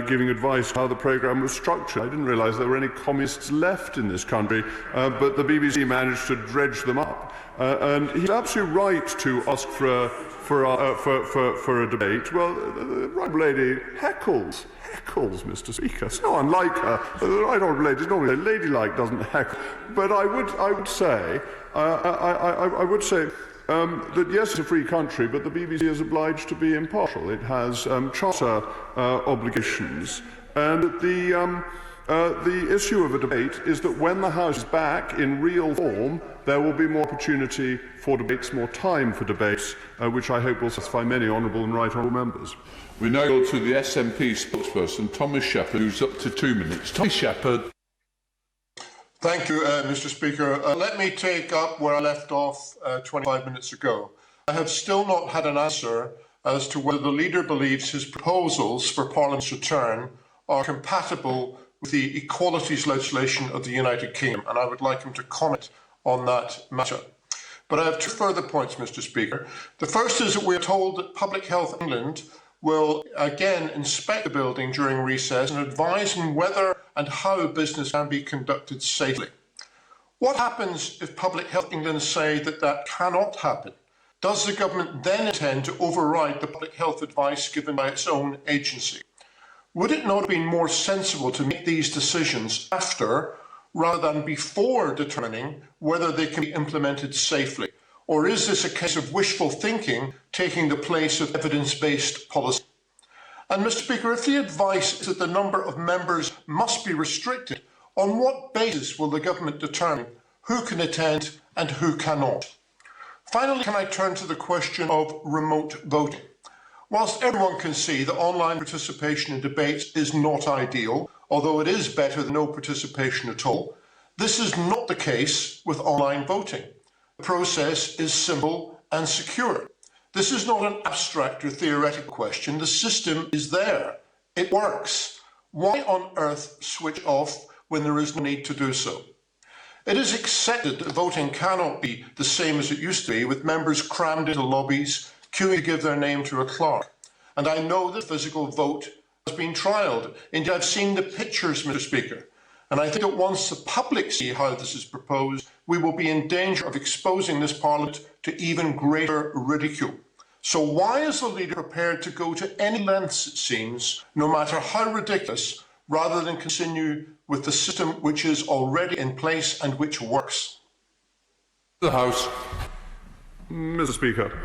giving advice on how the programme was structured. I didn't realise there were any communists left in this country, but the BBC managed to dredge them up. And he's absolutely right to ask for a debate. Well, the right lady heckles, Mr. Speaker. It's not unlike her. The right honourable lady is normally ladylike, doesn't heckle. But I would say that yes, it's a free country, but the BBC is obliged to be impartial. It has charter obligations, and the issue of a debate is that when the House is back in real form, there will be more opportunity for debates, more time for debates, which I hope will satisfy many honourable and right honourable members. We now go to the SNP spokesperson, Thomas Shepherd, who's up to 2 minutes. Thomas Shepherd. Thank you, Mr. Speaker. Let me take up where I left off 25 minutes ago. I have still not had an answer as to whether the leader believes his proposals for Parliament's return are compatible with the equalities legislation of the United Kingdom, and I would like him to comment on that matter. But I have 2 further points, Mr. Speaker. The first is that we are told that Public Health England will again inspect the building during recess and advise on whether and how business can be conducted safely. What happens if Public Health England say that that cannot happen? Does the government then intend to override the public health advice given by its own agency? Would it not have been more sensible to make these decisions after, rather than before, determining whether they can be implemented safely? Or is this a case of wishful thinking taking the place of evidence-based policy? And Mr. Speaker, if the advice is that the number of members must be restricted, on what basis will the government determine who can attend and who cannot? Finally, can I turn to the question of remote voting? Whilst everyone can see that online participation in debates is not ideal, although it is better than no participation at all. This is not the case with online voting. The process is simple and secure. This is not an abstract or theoretical question. The system is there. It works. Why on earth switch off when there is no need to do so? It is accepted that voting cannot be the same as it used to be, with members crammed into lobbies, queuing to give their name to a clerk. And I know that physical vote has been trialled. Indeed, I've seen the pictures, Mr. Speaker. And I think that once the public see how this is proposed, we will be in danger of exposing this Parliament to even greater ridicule. So why is the leader prepared to go to any lengths, it seems, no matter how ridiculous, rather than continue with the system which is already in place and which works? The House. Mr. Speaker,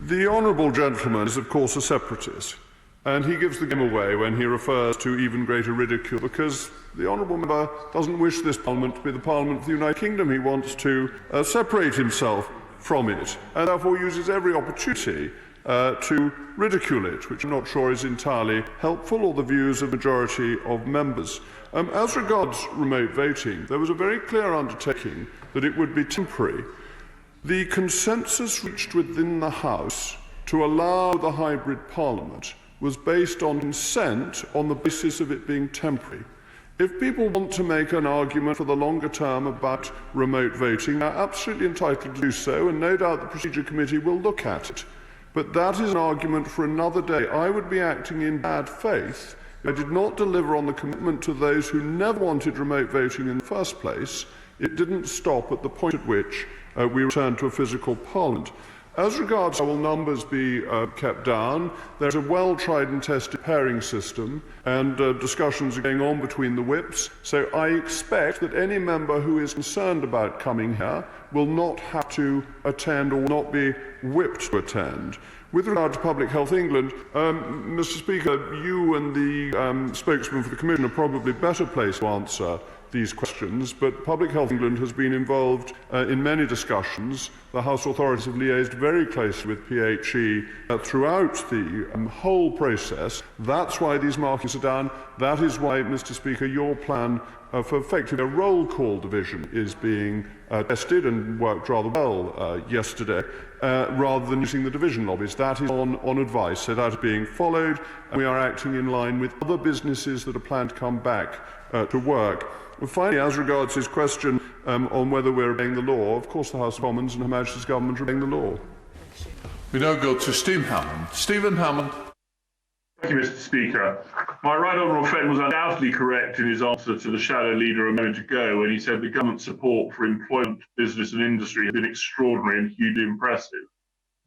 the honourable gentleman is of course a separatist, and he gives the game away when he refers to even greater ridicule because the honourable member doesn't wish this Parliament to be the Parliament of the United Kingdom. He wants to separate himself from it, and therefore uses every opportunity to ridicule it, which I'm not sure is entirely helpful, or the views of the majority of members. As regards remote voting, there was a very clear undertaking that it would be temporary. The consensus reached within the House to allow the hybrid Parliament was based on consent on the basis of it being temporary. If people want to make an argument for the longer term about remote voting, they're absolutely entitled to do so, and no doubt the Procedure Committee will look at it. But that is an argument for another day. I would be acting in bad faith if I did not deliver on the commitment to those who never wanted remote voting in the first place. It didn't stop at the point at which we returned to a physical Parliament. As regards how will numbers be kept down, there's a well-tried and tested pairing system, and discussions are going on between the whips, so I expect that any member who is concerned about coming here will not have to attend or not be whipped to attend. With regard to Public Health England, Mr. Speaker, you and the spokesman for the Commission are probably better placed to answer these questions, but Public Health England has been involved in many discussions. The House authorities have liaised very closely with PHE throughout the whole process. That's why these markings are down. That is why, Mr. Speaker, your plan for effectively a roll call division is being tested and worked rather well yesterday, rather than using the division lobbies. That is on advice, so that is being followed, and we are acting in line with other businesses that are planned to come back to work. Well, finally, as regards his question on whether we're obeying the law, of course the House of Commons and Her Majesty's Government are obeying the law. We now go to Stephen Hammond. Stephen Hammond. Thank you, Mr. Speaker. My right honourable friend was undoubtedly correct in his answer to the shadow leader a moment ago when he said the government support for employment, business and industry has been extraordinary and hugely impressive,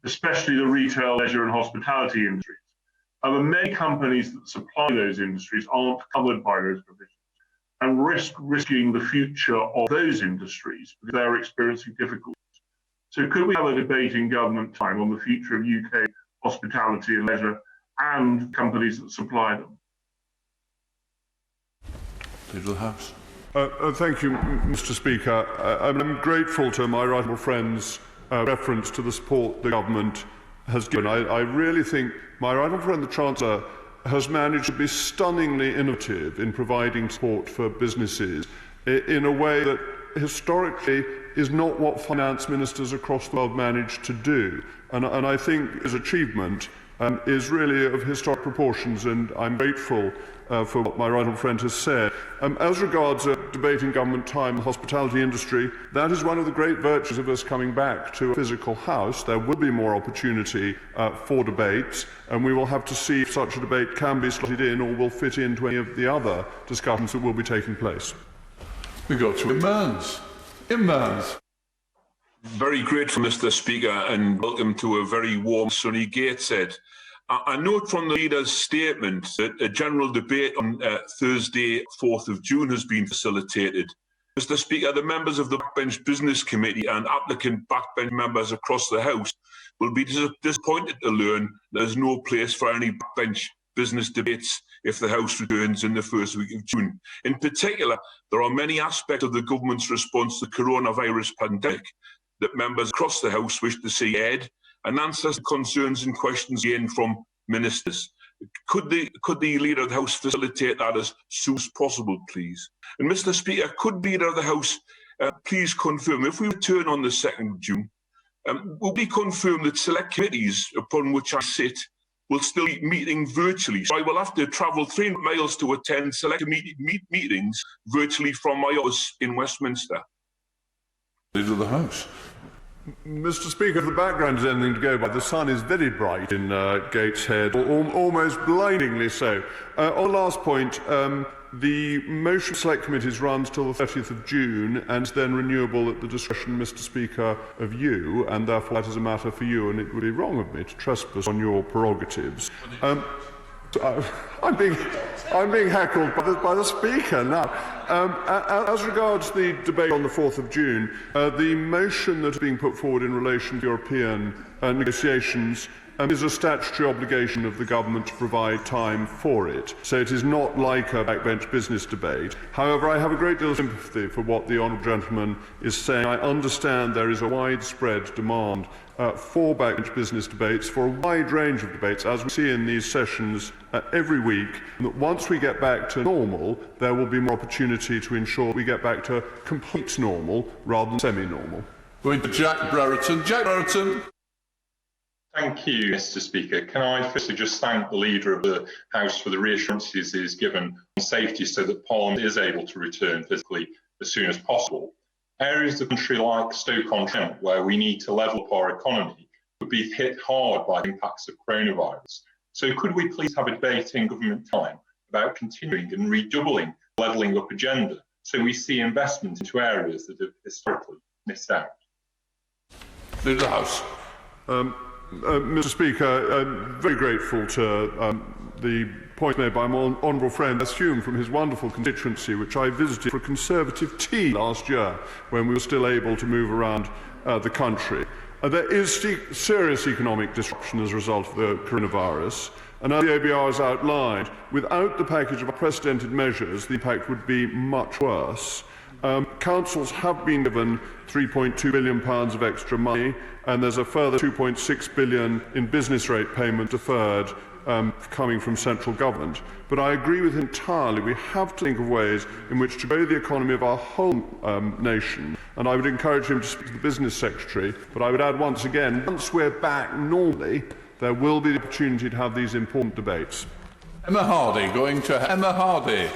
especially the retail, leisure and hospitality industries. However, many companies that supply those industries aren't covered by those provisions and risking the future of those industries because they're experiencing difficulties. So could we have a debate in government time on the future of UK hospitality and leisure and companies that supply them? Leader of the House. Thank you, Mr. Speaker. I'm grateful to my right honourable friend's reference to the support the government has given. I really think my right honourable friend, the Chancellor, has managed to be stunningly innovative in providing support for businesses in a way that historically is not what finance ministers across the world managed to do. And I think his achievement is really of historic proportions, and I'm grateful for what my right honourable friend has said. As regards debating government time in the hospitality industry, that is one of the great virtues of us coming back to a physical house. There will be more opportunity for debates, and we will have to see if such a debate can be slotted in or will fit into any of the other discussions that will be taking place. We go to Immerns. Immerns. Very grateful, Mr. Speaker, and welcome to a very warm, sunny Gateshead. I note from the leader's statement that a general debate on Thursday, 4th of June, has been facilitated. Mr. Speaker, the members of the Backbench Business Committee and applicant backbench members across the House will be disappointed to learn there is no place for any backbench business debates if the House returns in the first week of June. In particular, there are many aspects of the government's response to the coronavirus pandemic that members across the House wish to see aired and answers to concerns and questions again from ministers. Could the Leader of the House facilitate that as soon as possible, please? And Mr. Speaker, could the Leader of the House please confirm, if we return on the 2nd of June, will we confirm that select committees upon which I sit will still be meeting virtually? So I will have to travel 300 miles to attend select meetings virtually from my office in Westminster. Leader of the House. Mr. Speaker, if the background is anything to go by, the sun is very bright in Gateshead, almost blindingly so. On the last point, the motion of select committees runs till the 30th of June and is then renewable at the discretion, Mr. Speaker, of you, and therefore that is a matter for you, and it would be wrong of me to trespass on your prerogatives. I'm being heckled by the Speaker now. As regards the debate on the 4th of June, the motion that is being put forward in relation to European negotiations is a statutory obligation of the government to provide time for it. So it is not like a backbench business debate. However, I have a great deal of sympathy for what the honourable gentleman is saying. I understand there is a widespread demand for backbench business debates, for a wide range of debates, as we see in these sessions every week, and that once we get back to normal, there will be more opportunity to ensure we get back to complete normal rather than semi-normal. Going to Jack Brereton. Jack Brereton. Thank you, Mr. Speaker. Can I firstly just thank the Leader of the House for the reassurances he has given on safety so that Parliament is able to return physically as soon as possible. Areas of the country like Stoke-on-Trent, where we need to level up our economy, would be hit hard by the impacts of coronavirus. So could we please have a debate in government time about continuing and redoubling the levelling up agenda so we see investment into areas that have historically missed out? Leader of the House. Mr. Speaker, I'm very grateful to the point made by my honourable friend, assumed from his wonderful constituency, which I visited for a Conservative tea last year when we were still able to move around the country. There is serious economic disruption as a result of the coronavirus, and as the ABR has outlined, without the package of unprecedented measures, the impact would be much worse. Councils have been given £3.2 billion of extra money, and there's a further £2.6 billion in business rate payment deferred coming from central government. But I agree with him entirely. We have to think of ways in which to grow the economy of our whole nation, and I would encourage him to speak to the Business Secretary. But I would add once again, once we're back normally, there will be the opportunity to have these important debates. Emma Hardy, going to Emma Hardy.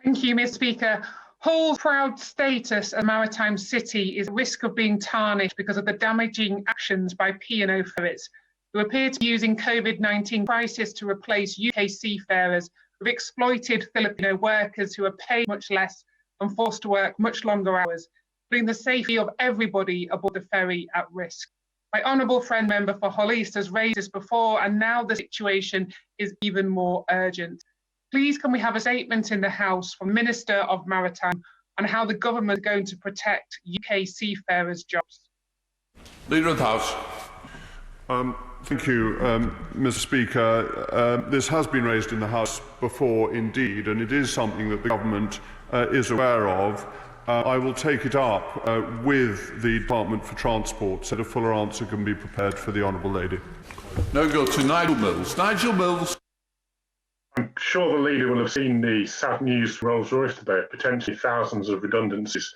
Thank you, Mr. Speaker. Hull's proud status as a maritime city is at risk of being tarnished because of the damaging actions by P&O ferries, who appear to be using COVID-19 crisis to replace UK seafarers with exploited Filipino workers who are paid much less and forced to work much longer hours, putting the safety of everybody aboard the ferry at risk. My honourable friend member for Hull East has raised this before, and now the situation is even more urgent. Please can we have a statement in the House from Minister of Maritime on how the government is going to protect UK seafarers' jobs? Leader of the House. Thank you, Mr. Speaker. This has been raised in the House before, indeed, and it is something that the government is aware of. I will take it up with the Department for Transport so that a fuller answer can be prepared for the Honourable Lady. Now go to Nigel Mills. Nigel Mills. I'm sure the Leader will have seen the sad news from Rolls-Royce today, potentially thousands of redundancies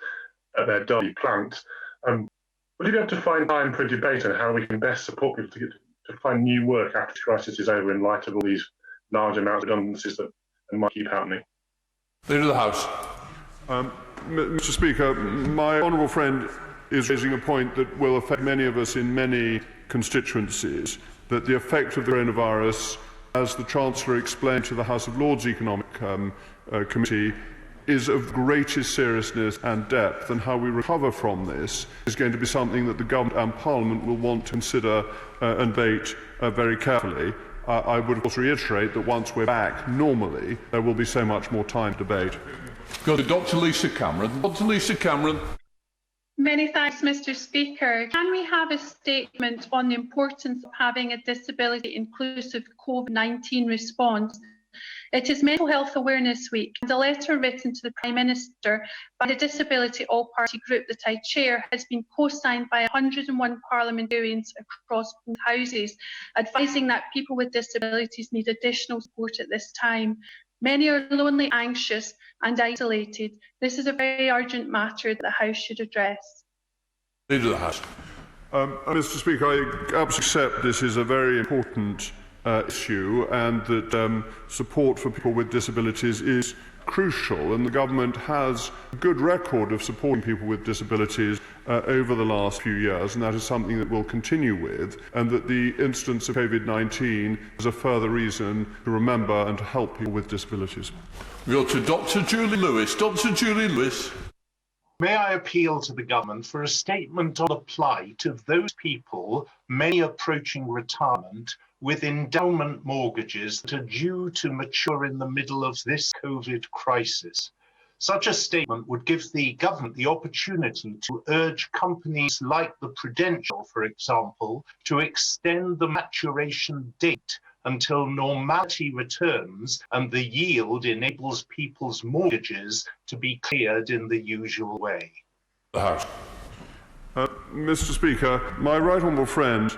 at their Derby plant. Will you be able to find time for a debate on how we can best support people to find new work after this crisis is over in light of all these large amounts of redundancies that might keep happening? Leader of the House. Mr. Speaker, my honourable friend is raising a point that will affect many of us in many constituencies, that the effect of the coronavirus, as the Chancellor explained to the House of Lords Economic Committee, is of greatest seriousness and depth, and how we recover from this is going to be something that the Government and Parliament will want to consider and debate very carefully. I would of course reiterate that once we're back normally, there will be so much more time to debate. Go to Dr. Lisa Cameron. Dr. Lisa Cameron. Many thanks, Mr. Speaker. Can we have a statement on the importance of having a disability-inclusive COVID-19 response It is Mental Health Awareness Week, and a letter written to the Prime Minister by the Disability All-Party Group that I chair has been co-signed by 101 parliamentarians across both houses, advising that people with disabilities need additional support at this time. Many are lonely, anxious and isolated. This is a very urgent matter that the House should address. Leader of the House. Mr. Speaker, I absolutely accept this is a very important issue, and that support for people with disabilities is crucial, and the government has a good record of supporting people with disabilities over the last few years, and that is something that we'll continue with, and that the instance of COVID-19 is a further reason to remember and to help people with disabilities. We go to Dr. Julie Lewis. Dr. Julie Lewis. May I appeal to the government for a statement on the plight of those people, many approaching retirement, with endowment mortgages that are due to mature in the middle of this COVID crisis. Such a statement would give the government the opportunity to urge companies like the Prudential, for example, to extend the maturation date until normality returns and the yield enables people's mortgages to be cleared in the usual way. The House. Mr. Speaker, my right honourable friend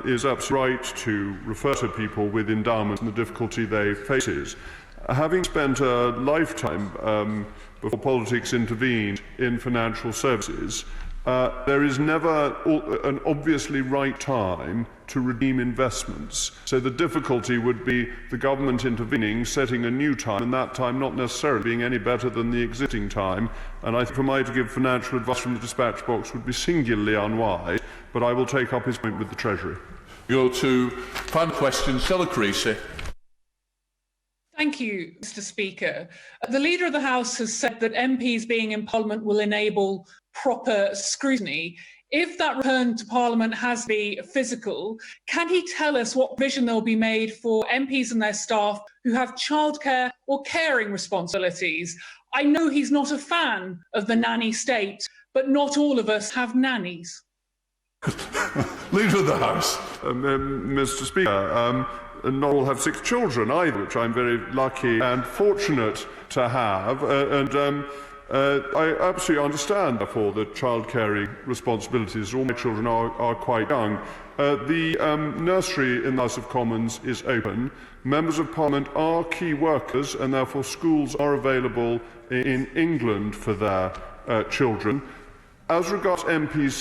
is absolutely right to refer to people with endowment and the difficulty they face. Having spent a lifetime before politics intervened in financial services, there is never an obviously right time to redeem investments. So the difficulty would be the government intervening, setting a new time, and that time not necessarily being any better than the existing time. And I think for me to give financial advice from the dispatch box would be singularly unwise, but I will take up his point with the Treasury. Go to final question, Stella Creasy. Thank you, Mr. Speaker. The Leader of the House has said that MPs being in Parliament will enable proper scrutiny. If that return to Parliament has to be physical, can he tell us what provision there will be made for MPs and their staff who have childcare or caring responsibilities? I know he's not a fan of the nanny state, but not all of us have nannies. Leader of the House. Mr. Speaker, not all have 6 children either, which I'm very lucky and fortunate to have. I absolutely understand, therefore, that child-caring responsibilities. All my children are quite young. The nursery in the House of Commons is open. Members of Parliament are key workers, and therefore schools are available in England for their children. As regards MPs'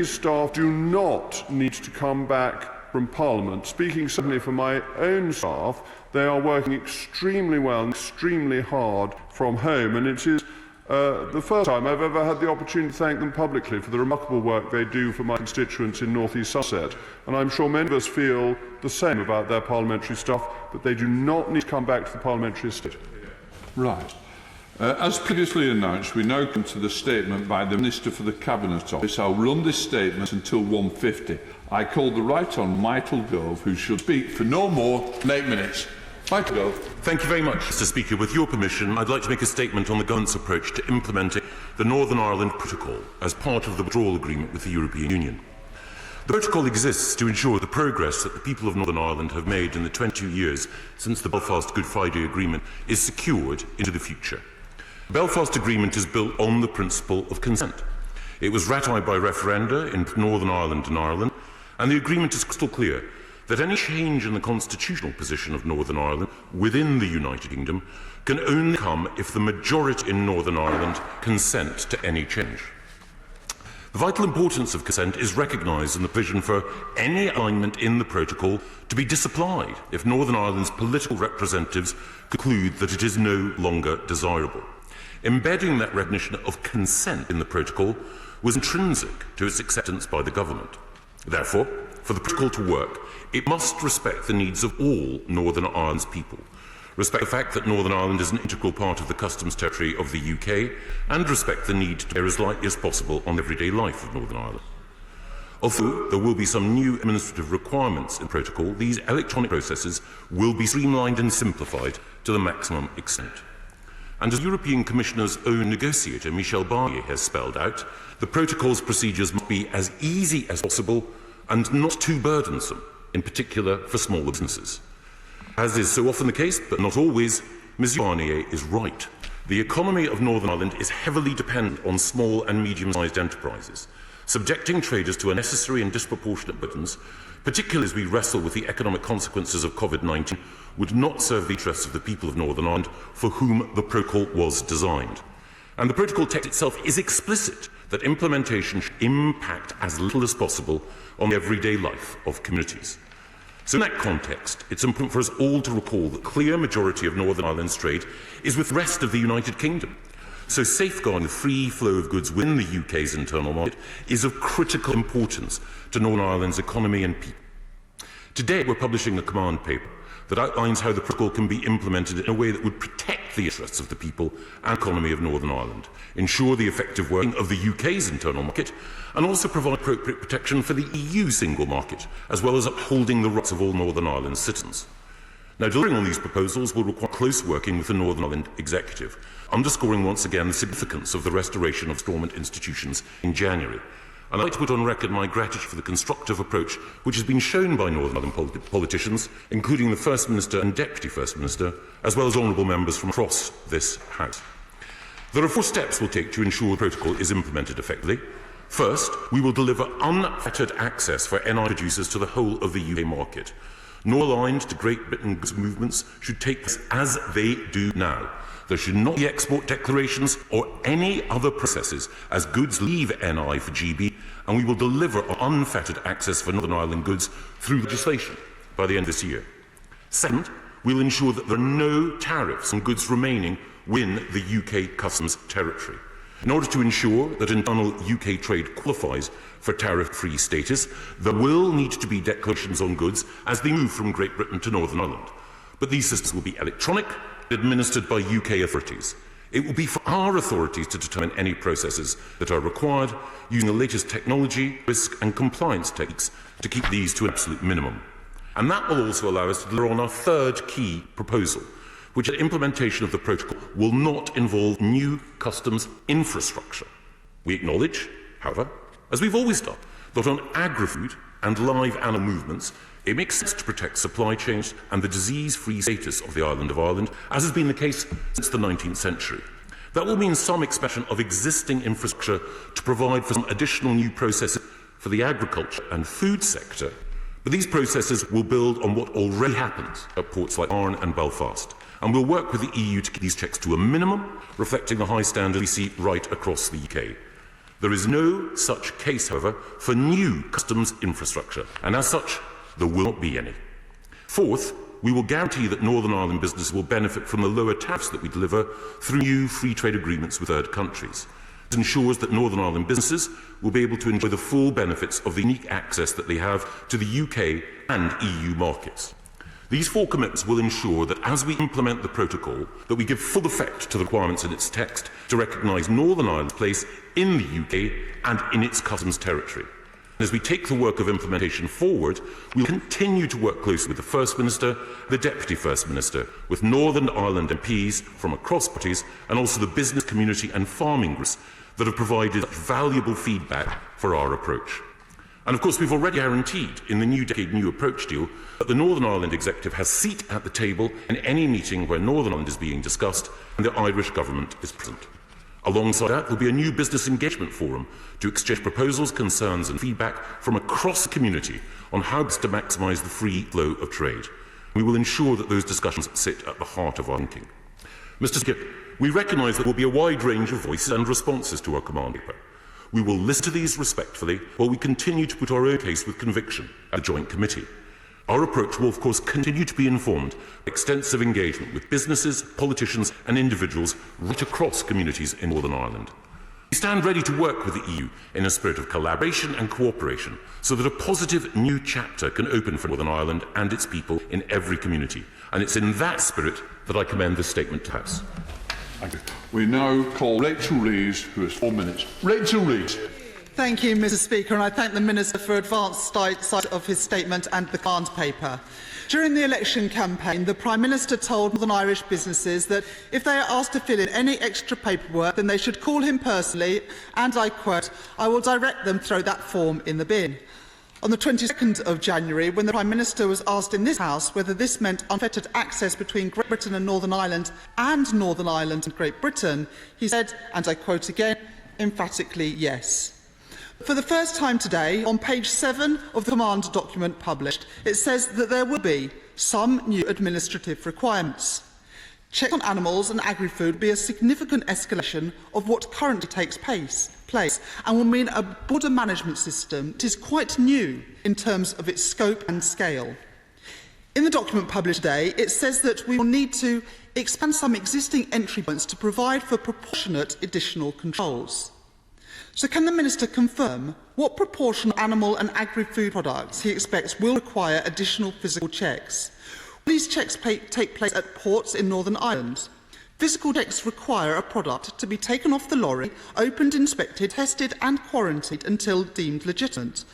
staff do not need to come back from Parliament. Speaking certainly for my own staff, they are working extremely well and extremely hard from home, and it is the first time I've ever had the opportunity to thank them publicly for the remarkable work they do for my constituents in North East Somerset. And I'm sure many of us feel the same about their parliamentary staff, that they do not need to come back to the parliamentary estate. Right. As previously announced, we now come to the statement by the Minister for the Cabinet Office. I'll run this statement until 1:50. I call the Right Hon. Michael Gove, who should speak for no more than 8 minutes. Michael Gove. Thank you very much, Mr. Speaker. With your permission, I'd like to make a statement on the government's approach to implementing the Northern Ireland Protocol as part of the withdrawal agreement with the European Union. The protocol exists to ensure the progress that the people of Northern Ireland have made in the 22 years since the Belfast Good Friday Agreement is secured into the future. The Belfast Agreement is built on the principle of consent. It was ratified by referenda in Northern Ireland and Ireland, and the agreement is crystal clear that any change in the constitutional position of Northern Ireland within the United Kingdom can only come if the majority in Northern Ireland consent to any change. The vital importance of consent is recognised in the provision for any alignment in the protocol to be disapplied if Northern Ireland's political representatives conclude that it is no longer desirable. Embedding that recognition of consent in the protocol was intrinsic to its acceptance by the government. Therefore, for the protocol to work, it must respect the needs of all Northern Ireland's people, respect the fact that Northern Ireland is an integral part of the customs territory of the UK, and respect the need to bear as lightly as possible on the everyday life of Northern Ireland. Although there will be some new administrative requirements in the protocol, these electronic processes will be streamlined and simplified to the maximum extent. And as European Commissioner's own negotiator, Michel Barnier, has spelled out, the protocol's procedures must be as easy as possible and not too burdensome, in particular for smaller businesses. As is so often the case, but not always, Ms Barnier is right. The economy of Northern Ireland is heavily dependent on small and medium-sized enterprises. Subjecting traders to unnecessary and disproportionate burdens, particularly as we wrestle with the economic consequences of COVID-19, would not serve the interests of the people of Northern Ireland for whom the protocol was designed. And the protocol text itself is explicit that implementation should impact as little as possible on the everyday life of communities. So in that context, it's important for us all to recall that the clear majority of Northern Ireland's trade is with the rest of the United Kingdom. So safeguarding the free flow of goods within the UK's internal market is of critical importance to Northern Ireland's economy and people. Today, we're publishing a command paper that outlines how the protocol can be implemented in a way that would protect the interests of the people and economy of Northern Ireland, ensure the effective working of the UK's internal market, and also provide appropriate protection for the EU single market, as well as upholding the rights of all Northern Ireland citizens. Now, delivering on these proposals will require close working with the Northern Ireland Executive, underscoring once again the significance of the restoration of dormant institutions in January. And I'd like to put on record my gratitude for the constructive approach which has been shown by Northern Ireland politicians, including the First Minister and Deputy First Minister, as well as honourable members from across this House. There are 4 steps we'll take to ensure the protocol is implemented effectively. First, we will deliver unfettered access for NI producers to the whole of the UK market. No aligned to Great Britain goods movements should take this as they do now. There should not be export declarations or any other processes as goods leave NI for GB, and we will deliver unfettered access for Northern Ireland goods through legislation by the end of this year. Second, we will ensure that there are no tariffs on goods remaining within the UK customs territory. In order to ensure that internal UK trade qualifies for tariff-free status, there will need to be declarations on goods as they move from Great Britain to Northern Ireland. But these systems will be electronic, administered by UK authorities. It will be for our authorities to determine any processes that are required, using the latest technology, risk and compliance techniques to keep these to an absolute minimum. And that will also allow us to deliver on our third key proposal, which is that implementation of the protocol will not involve new customs infrastructure. We acknowledge, however, as we've always done, that on agri-food and live animal movements, it makes sense to protect supply chains and the disease-free status of the island of Ireland, as has been the case since the 19th century. That will mean some expansion of existing infrastructure to provide for some additional new processes for the agriculture and food sector, but these processes will build on what already happens at ports like Arn and Belfast, and we'll work with the EU to keep these checks to a minimum, reflecting the high standards we see right across the UK. There is no such case, however, for new customs infrastructure, and as such, there will not be any. Fourth, we will guarantee that Northern Ireland businesses will benefit from the lower tariffs that we deliver through new free trade agreements with third countries. This ensures that Northern Ireland businesses will be able to enjoy the full benefits of the unique access that they have to the UK and EU markets. These 4 commitments will ensure that as we implement the protocol, that we give full effect to the requirements in its text to recognise Northern Ireland's place in the UK and in its customs territory. As we take the work of implementation forward, we will continue to work closely with the First Minister, the Deputy First Minister, with Northern Ireland MPs from across parties, and also the business community and farming groups that have provided valuable feedback for our approach. And of course, we've already guaranteed in the New Decade New Approach deal that the Northern Ireland Executive has a seat at the table in any meeting where Northern Ireland is being discussed and the Irish Government is present. Alongside that, there will be a new business engagement forum to exchange proposals, concerns and feedback from across the community on how best to maximise the free flow of trade. We will ensure that those discussions sit at the heart of our thinking. Mr. Speaker, we recognise that there will be a wide range of voices and responses to our command paper. We will listen to these respectfully while we continue to put our own case with conviction at the Joint Committee. Our approach will, of course, continue to be informed by extensive engagement with businesses, politicians and individuals right across communities in Northern Ireland. We stand ready to work with the EU in a spirit of collaboration and cooperation so that a positive new chapter can open for Northern Ireland and its people in every community. And it's in that spirit that I commend this statement to House. Thank you. We now call Rachel Rees, who has 4 minutes. Rachel Rees. Thank you, Mr. Speaker, and I thank the Minister for advanced sight of his statement and the command paper. During the election campaign, the Prime Minister told Northern Irish businesses that if they are asked to fill in any extra paperwork, then they should call him personally, and I quote, "I will direct them to throw that form in the bin." On the 22nd of January, when the Prime Minister was asked in this House whether this meant unfettered access between Great Britain and Northern Ireland and Northern Ireland and Great Britain, he said, and I quote again, emphatically yes. For the first time today, on page 7 of the command document published, it says that there will be some new administrative requirements. Checks on animals and agri-food will be a significant escalation of what currently takes place and will mean a border management system that is quite new in terms of its scope and scale. In the document published today, it says that we will need to expand some existing entry points to provide for proportionate additional controls. So can the Minister confirm what proportion of animal and agri-food products he expects will require additional physical checks? Will these checks take place at ports in Northern Ireland? Physical checks require a product to be taken off the lorry, opened, inspected, tested and quarantined until deemed legitimate.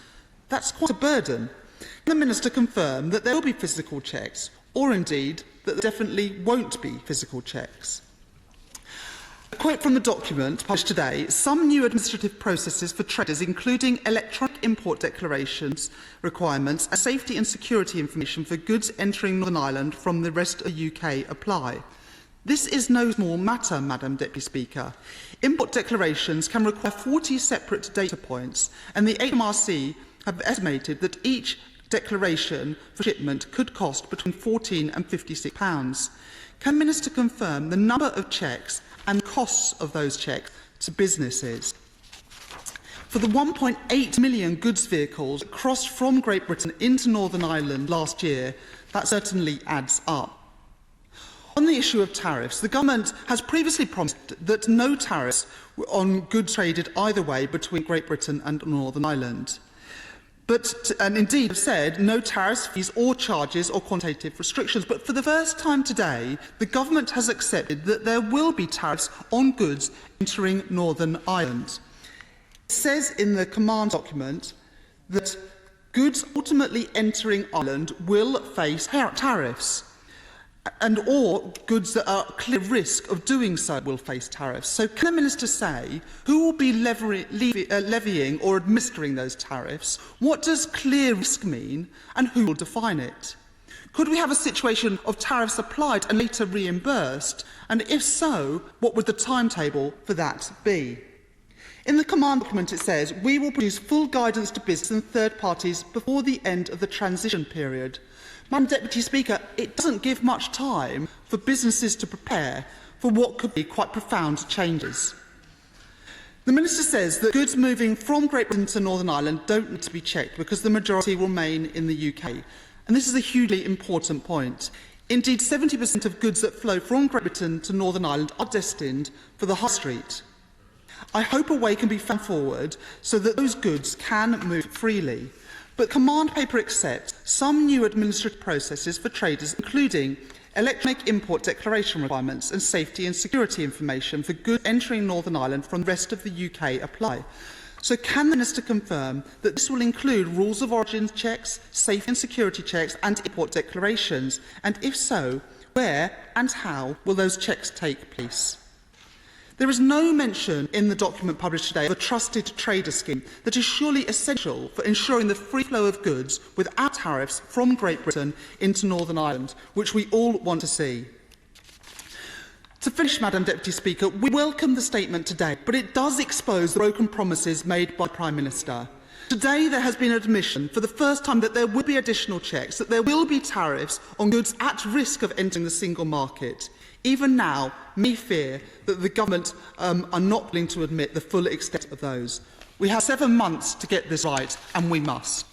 That's quite a burden. Can the Minister confirm that there will be physical checks, or indeed that there definitely won't be physical checks? A quote from the document published today: some new administrative processes for traders, including electronic import declarations requirements and safety and security information for goods entering Northern Ireland from the rest of the UK, apply. This is no small matter, Madam Deputy Speaker. Import declarations can require 40 separate data points, and the HMRC have estimated that each declaration for shipment could cost between £14 and £56. Can the Minister confirm the number of checks and costs of those checks to businesses? For the 1.8 million goods vehicles that crossed from Great Britain into Northern Ireland last year, that certainly adds up. On the issue of tariffs, the Government has previously promised that no tariffs on goods traded either way between Great Britain and Northern Ireland. And indeed have said no tariffs, fees or charges or quantitative restrictions. But for the first time today, the Government has accepted that there will be tariffs on goods entering Northern Ireland. It says in the command document that goods ultimately entering Ireland will face tariffs, or goods that are clear risk of doing so will face tariffs. So can the Minister say who will be levying or administering those tariffs? What does clear risk mean, and who will define it? Could we have a situation of tariffs applied and later reimbursed? And if so, what would the timetable for that be? In the command document it says, we will produce full guidance to business and third parties before the end of the transition period. Madam Deputy Speaker, it doesn't give much time for businesses to prepare for what could be quite profound changes. The Minister says that goods moving from Great Britain to Northern Ireland don't need to be checked because the majority will remain in the UK. And this is a hugely important point. Indeed, 70% of goods that flow from Great Britain to Northern Ireland are destined for the high street. I hope a way can be found forward so that those goods can move freely. But command paper accepts some new administrative processes for traders, including electronic import declaration requirements and safety and security information for goods entering Northern Ireland from the rest of the UK apply. So can the Minister confirm that this will include rules of origin checks, safety and security checks and import declarations? And if so, where and how will those checks take place? There is no mention in the document published today of a trusted trader scheme that is surely essential for ensuring the free flow of goods without tariffs from Great Britain into Northern Ireland, which we all want to see. To finish, Madam Deputy Speaker, we welcome the statement today, but it does expose the broken promises made by the Prime Minister. Today there has been an admission for the first time that there will be additional checks, that there will be tariffs on goods at risk of entering the single market. Even now, many fear that the Government are not willing to admit the full extent of those. We have 7 months to get this right, and we must.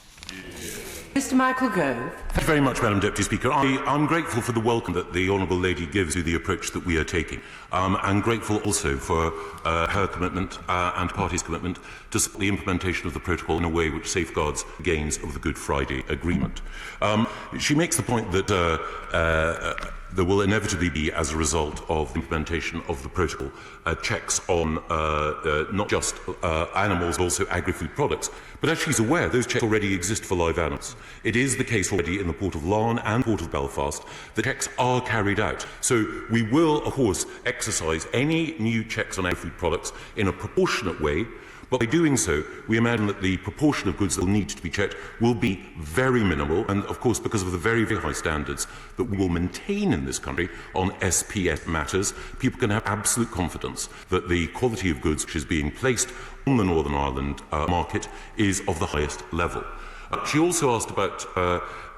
Mr Michael Gove. Thank you very much, Madam Deputy Speaker. I'm grateful for the welcome that the Honourable Lady gives to the approach that we are taking. I'm grateful also for her commitment and party's commitment to support the implementation of the protocol in a way which safeguards the gains of the Good Friday Agreement. She makes the point that there will inevitably be, as a result of the implementation of the protocol, checks on not just animals, but also agri-food products. But as she's aware, those checks already exist for live animals. It is the case already in the Port of Larne and Port of Belfast that checks are carried out. So we will, of course, exercise any new checks on agri-food products in a proportionate way, But by doing so, we imagine that the proportion of goods that will need to be checked will be very minimal, and of course, because of the very, very high standards that we will maintain in this country on SPS matters, people can have absolute confidence that the quality of goods which is being placed on the Northern Ireland market is of the highest level. She also asked about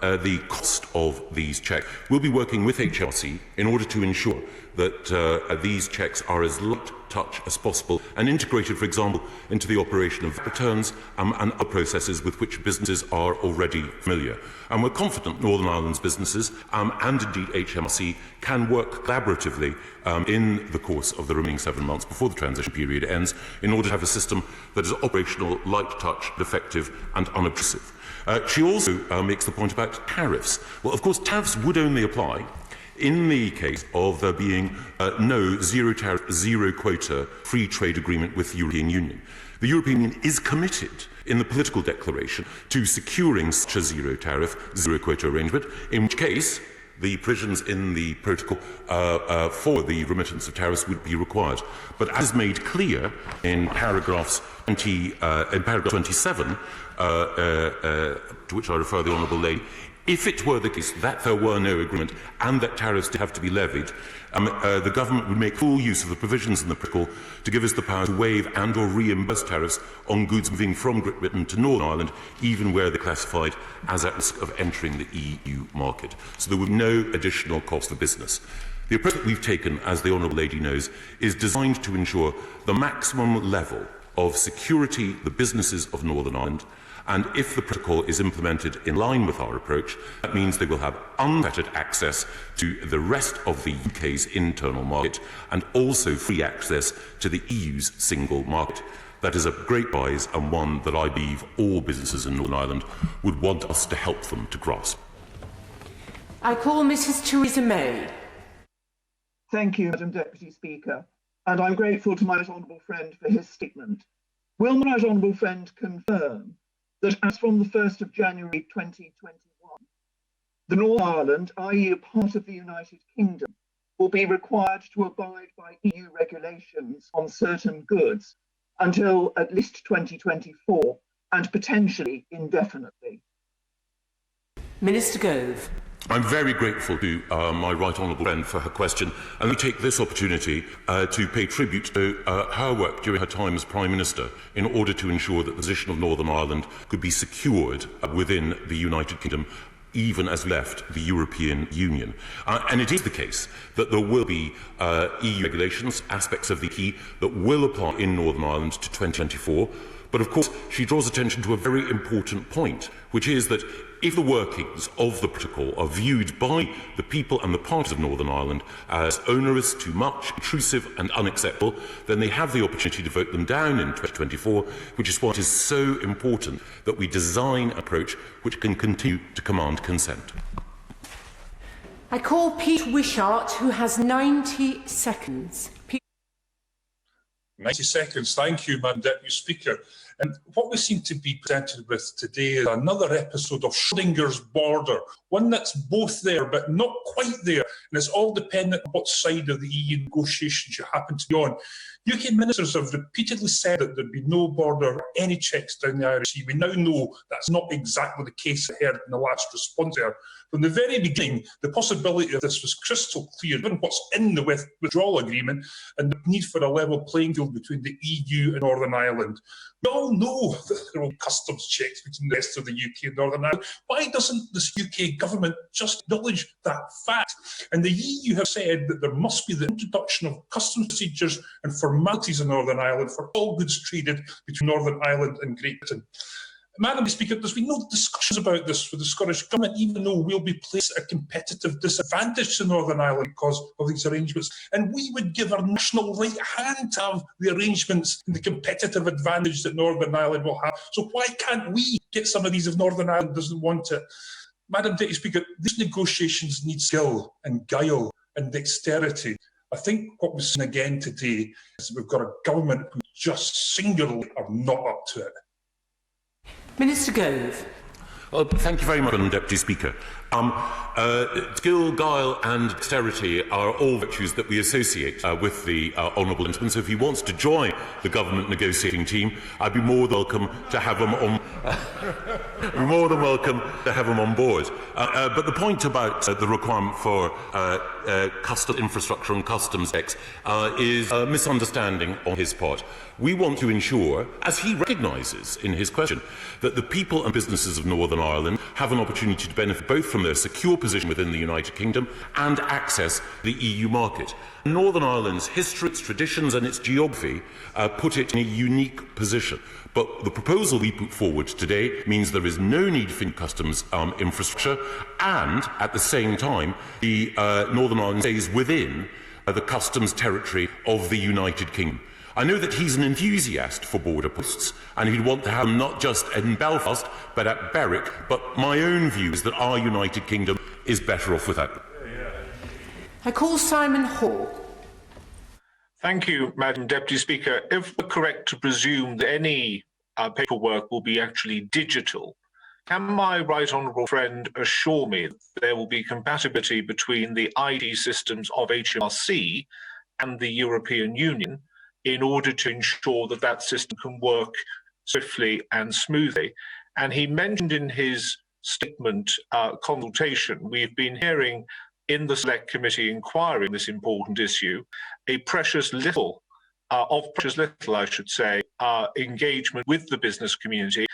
the cost of these checks. We'll be working with HRC in order to ensure that these checks are as light touch as possible and integrated, for example, into the operation of returns and other processes with which businesses are already familiar. And we're confident Northern Ireland's businesses and indeed HMRC can work collaboratively in the course of the remaining 7 months before the transition period ends in order to have a system that is operational, light touch, effective and unobtrusive. She also makes the point about tariffs. Well, of course, tariffs would only apply in the case of there being no zero tariff, zero quota free trade agreement with the European Union. The European Union is committed in the political declaration to securing such a zero tariff, zero quota arrangement, in which case the provisions in the protocol for the remittance of tariffs would be required. But as made clear in paragraph 27, to which I refer the Honourable Lady, if it were the case that there were no agreement and that tariffs did have to be levied, the government would make full use of the provisions in the protocol to give us the power to waive and or reimburse tariffs on goods moving from Great Britain to Northern Ireland, even where they're classified as at risk of entering the EU market. So there would be no additional cost for business. The approach that we've taken, as the Honourable Lady knows, is designed to ensure the maximum level of security the businesses of Northern Ireland, and if the protocol is implemented in line with our approach, that means they will have unfettered access to the rest of the UK's internal market and also free access to the EU's single market. That is a great prize and one that I believe all businesses in Northern Ireland would want us to help them to grasp. I call Mrs. Theresa May. Thank you, Madam Deputy Speaker, and I'm grateful to my right honourable friend for his statement. Will my right honourable friend confirm that as from the 1st of January 2021, the Northern Ireland, i.e. a part of the United Kingdom, will be required to abide by EU regulations on certain goods until at least 2024 and potentially indefinitely? Minister Gove. I'm very grateful to my right honourable friend for her question, and we take this opportunity to pay tribute to her work during her time as Prime Minister in order to ensure that the position of Northern Ireland could be secured within the United Kingdom, even as we left the European Union. And it is the case that there will be EU regulations, aspects of the key that will apply in Northern Ireland to 2024. But of course, she draws attention to a very important point, which is that if the workings of the protocol are viewed by the people and the parties of Northern Ireland as onerous, too much, intrusive and unacceptable, then they have the opportunity to vote them down in 2024, which is why it is so important that we design an approach which can continue to command consent. I call Pete Wishart, who has 90 seconds. 90 seconds. Thank you, Madam Deputy Speaker. And what we seem to be presented with today is another episode of Schrödinger's border, one that's both there but not quite there, and it's all dependent on what side of the EU negotiations you happen to be on. UK ministers have repeatedly said that there'd be no border or any checks down the Irish Sea. We now know that's not exactly the case I heard in the last response there. From the very beginning, the possibility of this was crystal clear, given what's in the withdrawal agreement and the need for a level playing field between the EU and Northern Ireland. We all know that there are customs checks between the rest of the UK and Northern Ireland. Why doesn't this UK government just acknowledge that fact? And the EU have said that there must be the introduction of customs procedures and formalities in Northern Ireland for all goods traded between Northern Ireland and Great Britain. Madam Speaker, there's been no discussions about this with the Scottish Government, even though we'll be placed at a competitive disadvantage to Northern Ireland because of these arrangements. And we would give our national right hand to have the arrangements and the competitive advantage that Northern Ireland will have. So why can't we get some of these if Northern Ireland doesn't want it? Madam Deputy Speaker, these negotiations need skill and guile and dexterity. I think what we've seen again today is that we've got a government who just singularly are not up to it. Minister Gove. Well, thank you very much, Madam Deputy Speaker. Skill, guile and dexterity are all virtues that we associate with the honourable gentleman. So if he wants to join the government negotiating team, I'd be more than welcome to have him on. On board. But the point about the requirement for custom infrastructure and customs checks is a misunderstanding on his part. We want to ensure, as he recognises in his question, that the people and businesses of Northern Ireland have an opportunity to benefit both from their secure position within the United Kingdom and access the EU market. Northern Ireland's history, its traditions and its geography put it in a unique position. But the proposal we put forward today means there is no need for customs infrastructure, and at the same time, the Northern Ireland stays within the customs territory of the United Kingdom. I know that he's an enthusiast for border posts, and he'd want to have them not just in Belfast, but at Berwick. But my own view is that our United Kingdom is better off without them. I call Simon Hall. Thank you, Madam Deputy Speaker. If we're correct to presume that any paperwork will be actually digital, can my right honourable friend assure me that there will be compatibility between the IT systems of HMRC and the European Union in order to ensure that that system can work swiftly and smoothly? And he mentioned in his statement consultation, we've been hearing in the Select Committee inquiry on this important issue, a precious little, engagement with the business community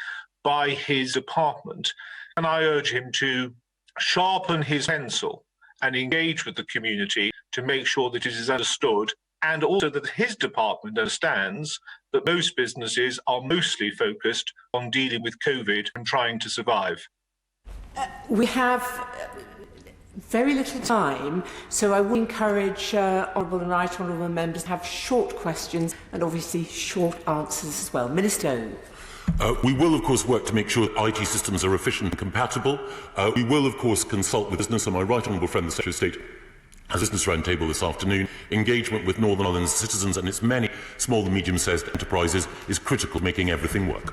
by his department. And I urge him to sharpen his pencil and engage with the community to make sure that it is understood, and also that his department understands that most businesses are mostly focused on dealing with COVID and trying to survive. We have very little time, so I would encourage honourable and right honourable members to have short questions and obviously short answers as well. Minister. We will, of course, work to make sure that IT systems are efficient and compatible. We will, of course, consult with business, and my right honourable friend, the Secretary of State, has a business roundtable this afternoon. Engagement with Northern Ireland's citizens and its many small and medium-sized enterprises is critical to making everything work.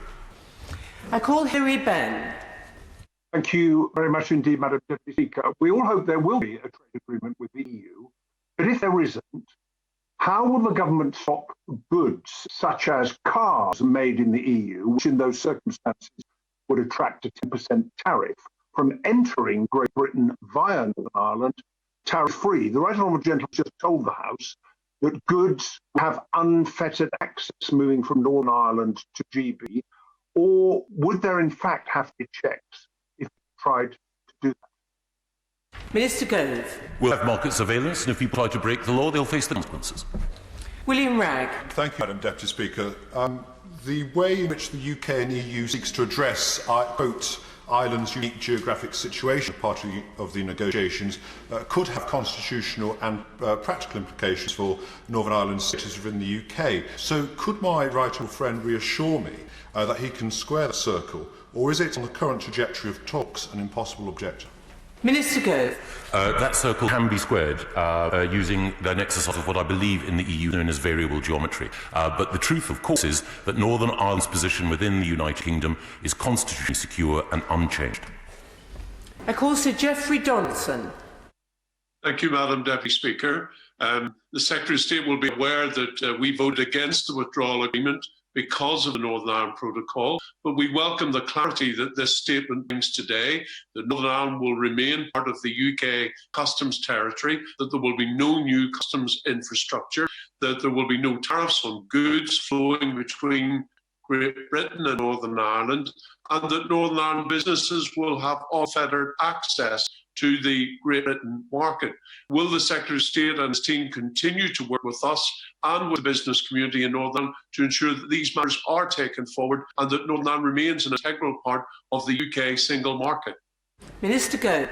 I call Harry Ben. Thank you very much indeed, Madam Deputy Speaker. We all hope there will be a trade agreement with the EU, but if there isn't, how will the government stop goods such as cars made in the EU, which in those circumstances would attract a 10% tariff, from entering Great Britain via Northern Ireland tariff-free? The right honourable gentleman just told the House that goods have unfettered access moving from Northern Ireland to GB, or would there in fact have to be checks if we tried to do that? Minister Gove. We'll have market surveillance, and if people try to break the law, they'll face the consequences. William Ragg. Thank you, Madam Deputy Speaker. The way in which the UK and EU seeks to address, I quote, Ireland's unique geographic situation, part of the negotiations, could have constitutional and practical implications for Northern Ireland's status within the UK. So could my right honourable friend reassure me that he can square the circle, or is it on the current trajectory of talks an impossible objective? Minister Gove. That circle can be squared using an exercise of what I believe in the EU known as variable geometry. But the truth, of course, is that Northern Ireland's position within the United Kingdom is constitutionally secure and unchanged. I call Sir Geoffrey Donaldson. Thank you, Madam Deputy Speaker. The Secretary of State will be aware that we voted against the withdrawal agreement because of the Northern Ireland Protocol, but we welcome the clarity that this statement brings today, that Northern Ireland will remain part of the UK customs territory, that there will be no new customs infrastructure, that there will be no tariffs on goods flowing between Great Britain and Northern Ireland, and that Northern Ireland businesses will have unfettered access to the Great Britain market. Will the Secretary of State and his team continue to work with us and with the business community in Northern Ireland to ensure that these matters are taken forward and that Northern Ireland remains an integral part of the UK single market? Minister Gove.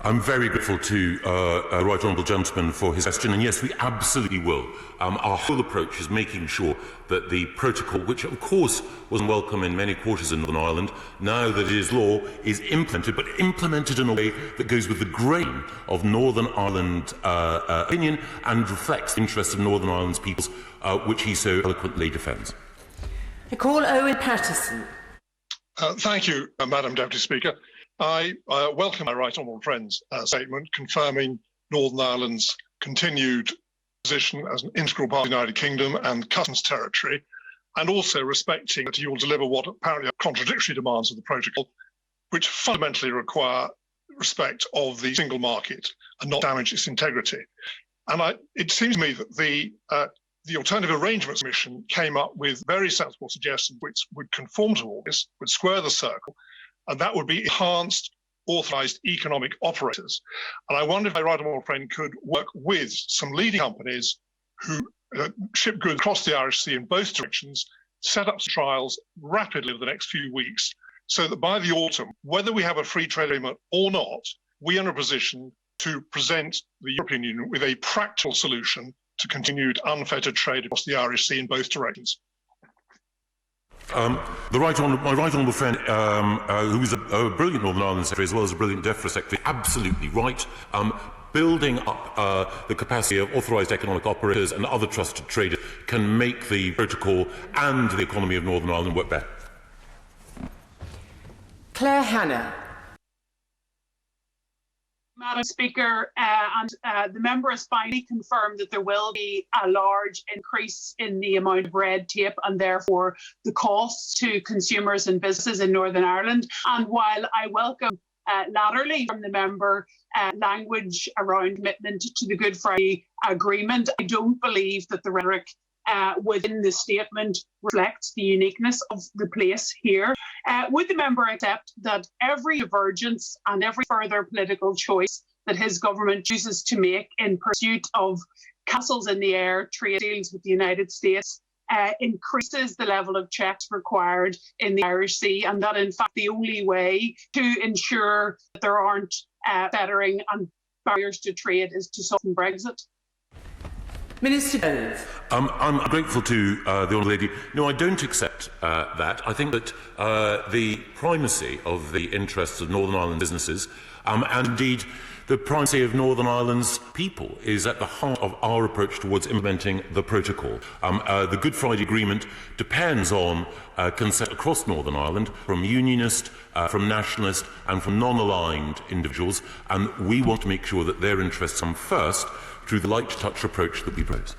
I'm very grateful to Right Honourable Gentleman for his question, and yes, we absolutely will. Our whole approach is making sure that the protocol, which of course was welcome in many quarters in Northern Ireland, now that it is law, is implemented, but implemented in a way that goes with the grain of Northern Ireland opinion and reflects the interests of Northern Ireland's peoples, which he so eloquently defends. I call Owen Paterson. Thank you, Madam Deputy Speaker. I welcome my right honourable friend's statement confirming Northern Ireland's continued position as an integral part of the United Kingdom and customs territory, and also respecting that you will deliver what apparently are contradictory demands of the protocol, which fundamentally require respect of the single market and not damage its integrity. And it seems to me that the Alternative Arrangements Commission came up with very sensible suggestions which would conform to all this, would square the circle, and that would be enhanced authorised economic operators. And I wonder if my right honourable friend could work with some leading companies who ship goods across the Irish Sea in both directions, set up trials rapidly over the next few weeks, so that by the autumn, whether we have a free trade agreement or not, we are in a position to present the European Union with a practical solution to continued unfettered trade across the Irish Sea in both directions. My right honourable friend, who is a brilliant Northern Ireland secretary as well as a brilliant DEFRA secretary, absolutely right. Building up the capacity of authorised economic operators and other trusted traders can make the protocol and the economy of Northern Ireland work better. Claire Hanna. Madam Speaker, the member has finally confirmed that there will be a large increase in the amount of red tape and therefore the costs to consumers and businesses in Northern Ireland. And while I welcome latterly from the member language around commitment to the Good Friday Agreement, I don't believe that the rhetoric within the statement reflects the uniqueness of the place here. Would the member accept that every divergence and every further political choice that his government chooses to make in pursuit of castles in the air trade deals with the United States increases the level of checks required in the Irish Sea, and that in fact the only way to ensure that there aren't fettering and barriers to trade is to soften Brexit? Minister Jones. I'm grateful to the Honourable Lady. No, I don't accept that. I think that the primacy of the interests of Northern Ireland businesses and indeed the primacy of Northern Ireland's people is at the heart of our approach towards implementing the protocol. The Good Friday Agreement depends on consent across Northern Ireland from unionist, from nationalist and from non-aligned individuals, and we want to make sure that their interests come first through the light-touch approach that we propose.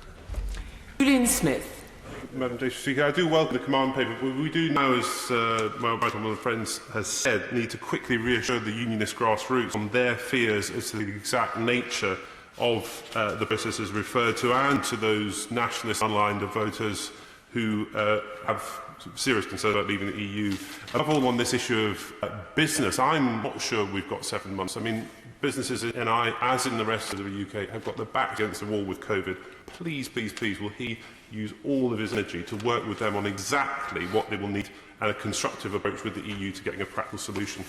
Julian Smith. Madam Deputy Speaker, I do welcome the command paper, but we do now, as my right honourable friend has said, need to quickly reassure the unionist grassroots on their fears as to the exact nature of the processes referred to, and to those nationalist online voters who have serious concerns about leaving the EU. Above all, on this issue of business, I'm not sure we've got 7 months. I mean, businesses and I, as in the rest of the UK, have got their back against the wall with COVID. Please, please, please, will he use all of his energy to work with them on exactly what they will need and a constructive approach with the EU to getting a practical solution?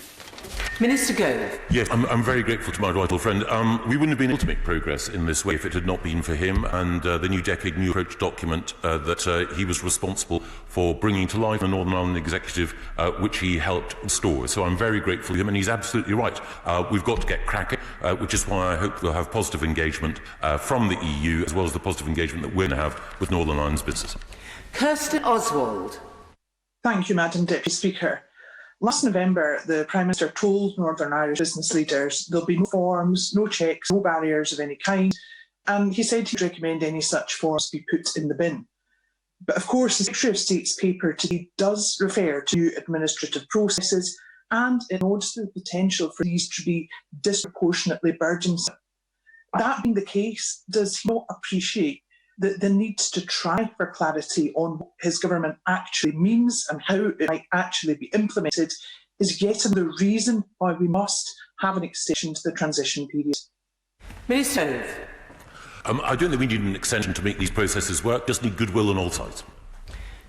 Minister Gove. Yes, I'm very grateful to my right honourable friend. We wouldn't have been able to make progress in this way if it had not been for him and the New Decade New Approach document that he was responsible for bringing to life the Northern Ireland Executive, which he helped restore. So I'm very grateful to him, and he's absolutely right. We've got to get cracking, which is why I hope we'll have positive engagement from the EU, as well as the positive engagement that we're going to have with Northern Ireland's business. Kirsten Oswald. Thank you, Madam Deputy Speaker. Last November, the Prime Minister told Northern Irish business leaders there'll be no forms, no checks, no barriers of any kind, and he said he'd recommend any such forms be put in the bin. But of course, the Secretary of State's paper today does refer to administrative processes, and it notes the potential for these to be disproportionately burdensome. That being the case, does he not appreciate that the need to try for clarity on what his government actually means and how it might actually be implemented is yet another reason why we must have an extension to the transition period? Minister. I don't think we need an extension to make these processes work, just need goodwill on all sides.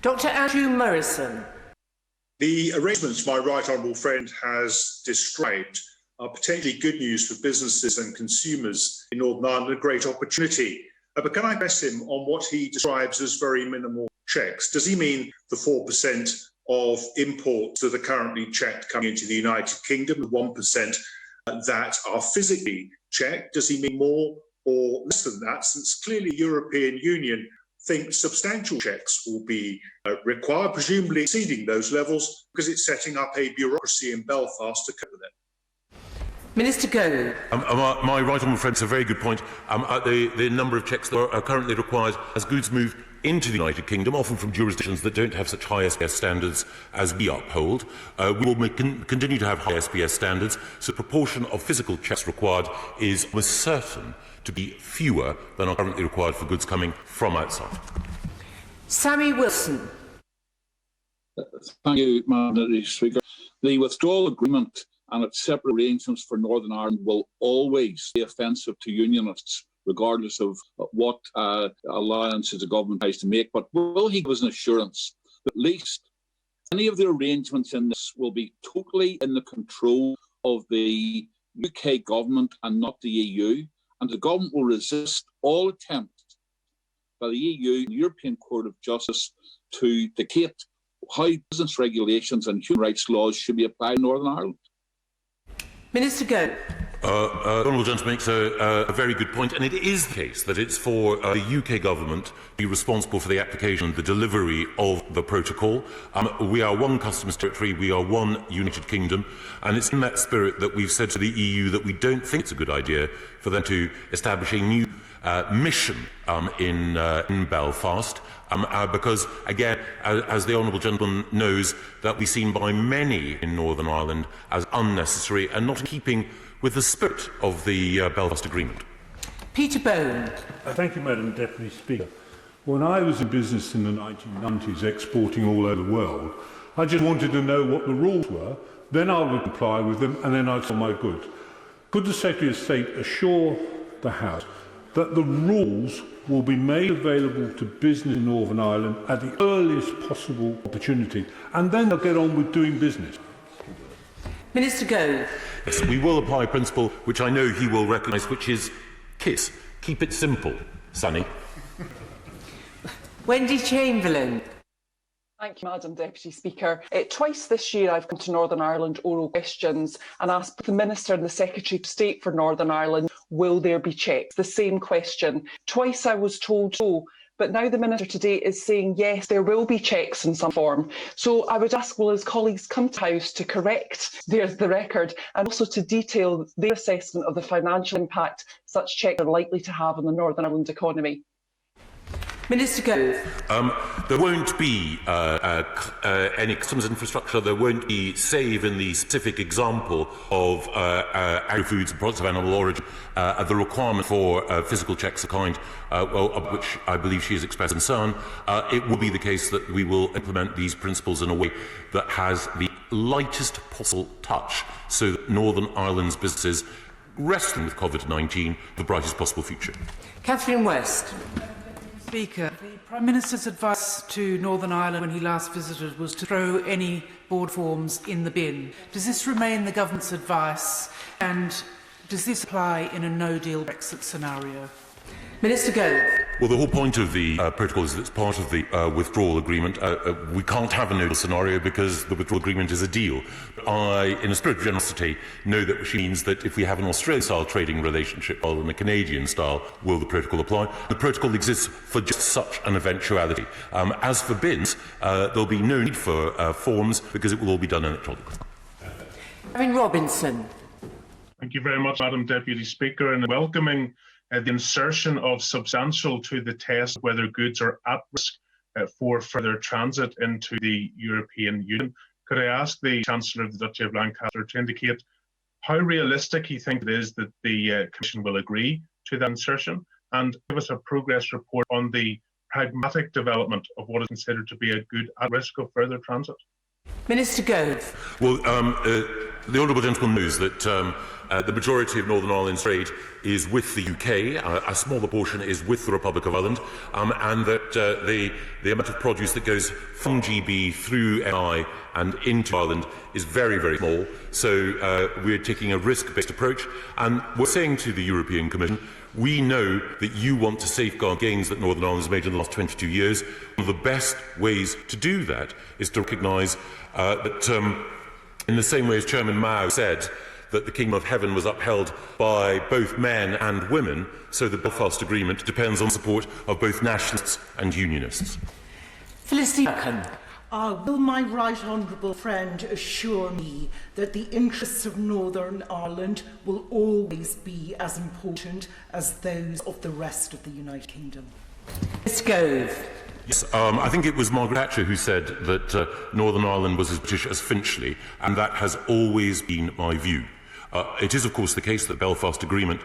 Dr. Andrew Morrison. The arrangements my right honourable friend has described are potentially good news for businesses and consumers in Northern Ireland, a great opportunity. But can I press him on what he describes as very minimal checks? Does he mean the 4% of imports that are currently checked coming into the United Kingdom, the 1% that are physically checked? Does he mean more or less than that, since clearly the European Union thinks substantial checks will be required, presumably exceeding those levels, because it's setting up a bureaucracy in Belfast to cope with it? Minister Gove. My right honourable friend, it's a very good point. The number of checks that are currently required as goods move into the United Kingdom, often from jurisdictions that don't have such high SPS standards as we uphold. We will continue to have high SPS standards, so the proportion of physical checks required is almost certain to be fewer than are currently required for goods coming from outside. Sammy Wilson. Thank you, Madam Speaker. The withdrawal agreement and its separate arrangements for Northern Ireland will always be offensive to unionists, regardless of what alliances the government tries to make. But will he give us an assurance that at least any of the arrangements in this will be totally in the control of the UK government and not the EU, and the government will resist all attempts by the EU and the European Court of Justice to dictate how business regulations and human rights laws should be applied in Northern Ireland? Minister Gove. The honourable gentleman makes a very good point, and it is the case that it's for the UK government to be responsible for the application and the delivery of the protocol. We are one customs territory, we are one United Kingdom, and it's in that spirit that we've said to the EU that we don't think it's a good idea for them to establish a new mission in Belfast. Because, again, as the honourable gentleman knows, that will be seen by many in Northern Ireland as unnecessary and not in keeping with the spirit of the Belfast Agreement. Peter Bone. Thank you, Madam Deputy Speaker. When I was in business in the 1990s, exporting all over the world, I just wanted to know what the rules were, then I would comply with them, and then I'd sell my goods. Could the Secretary of State assure the House that the rules will be made available to business in Northern Ireland at the earliest possible opportunity, and then they'll get on with doing business? Minister Gove. Yes, we will apply a principle which I know he will recognise, which is KISS. Keep it simple, Sonny. Wendy Chamberlain. Thank you, Madam Deputy Speaker. Twice this year I've come to Northern Ireland oral questions and asked the Minister and the Secretary of State for Northern Ireland, will there be checks? The same question. Twice I was told no, but now the Minister today is saying yes, there will be checks in some form. So I would ask, will his colleagues come to House to correct the record and also to detail their assessment of the financial impact such checks are likely to have on the Northern Ireland economy? Minister Gove. There won't be any customs infrastructure. There won't be, save in the specific example of agri-foods and products of animal origin, the requirement for physical checks of kind, of which I believe she has expressed concern. It will be the case that we will implement these principles in a way that has the lightest possible touch, so that Northern Ireland's businesses, wrestling with COVID-19, the brightest possible future. Catherine West. Speaker, the Prime Minister's advice to Northern Ireland when he last visited was to throw any board forms in the bin. Does this remain the government's advice, and does this apply in a no-deal Brexit scenario? Minister Gove. Well, the whole point of the protocol is that it's part of the withdrawal agreement. We can't have a no-deal scenario because the withdrawal agreement is a deal. I, in a spirit of generosity, know that which means that if we have an Australian-style trading relationship rather than a Canadian-style, will the protocol apply? The protocol exists for just such an eventuality. As for bins, there'll be no need for forms because it will all be done electronically. Gavin Robinson. Thank you very much, Madam Deputy Speaker, and welcoming the insertion of substantial to the test whether goods are at risk for further transit into the European Union. Could I ask the Chancellor of the Duchy of Lancaster to indicate how realistic he thinks it is that the Commission will agree to that insertion, and give us a progress report on the pragmatic development of what is considered to be a good at risk of further transit? Minister Gove. Well, the honourable gentleman knows that the majority of Northern Ireland's trade is with the UK, a smaller portion is with the Republic of Ireland, and that the amount of produce that goes from GB through NI and into Ireland is very, very small. So we're taking a risk-based approach, and we're saying to the European Commission, we know that you want to safeguard gains that Northern Ireland has made in the last 22 years. One of the best ways to do that is to recognise that in the same way as Chairman Mao said that the Kingdom of Heaven was upheld by both men and women, so the Belfast Agreement depends on support of both nationalists and unionists. Felicity Burken. Will my right honourable friend assure me that the interests of Northern Ireland will always be as important as those of the rest of the United Kingdom? Ms Gove. Yes, I think it was Margaret Thatcher who said that Northern Ireland was as British as Finchley, and that has always been my view. It is, of course, the case that the Belfast Agreement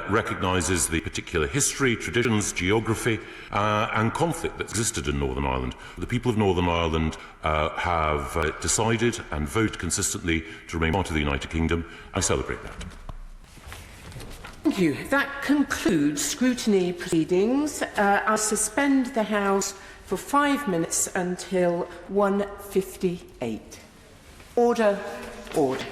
recognises the particular history, traditions, geography and conflict that existed in Northern Ireland. The people of Northern Ireland have decided and voted consistently to remain part of the United Kingdom. I celebrate that. Thank you. That concludes scrutiny proceedings. I'll suspend the House for 5 minutes until 1:58. Order. Order.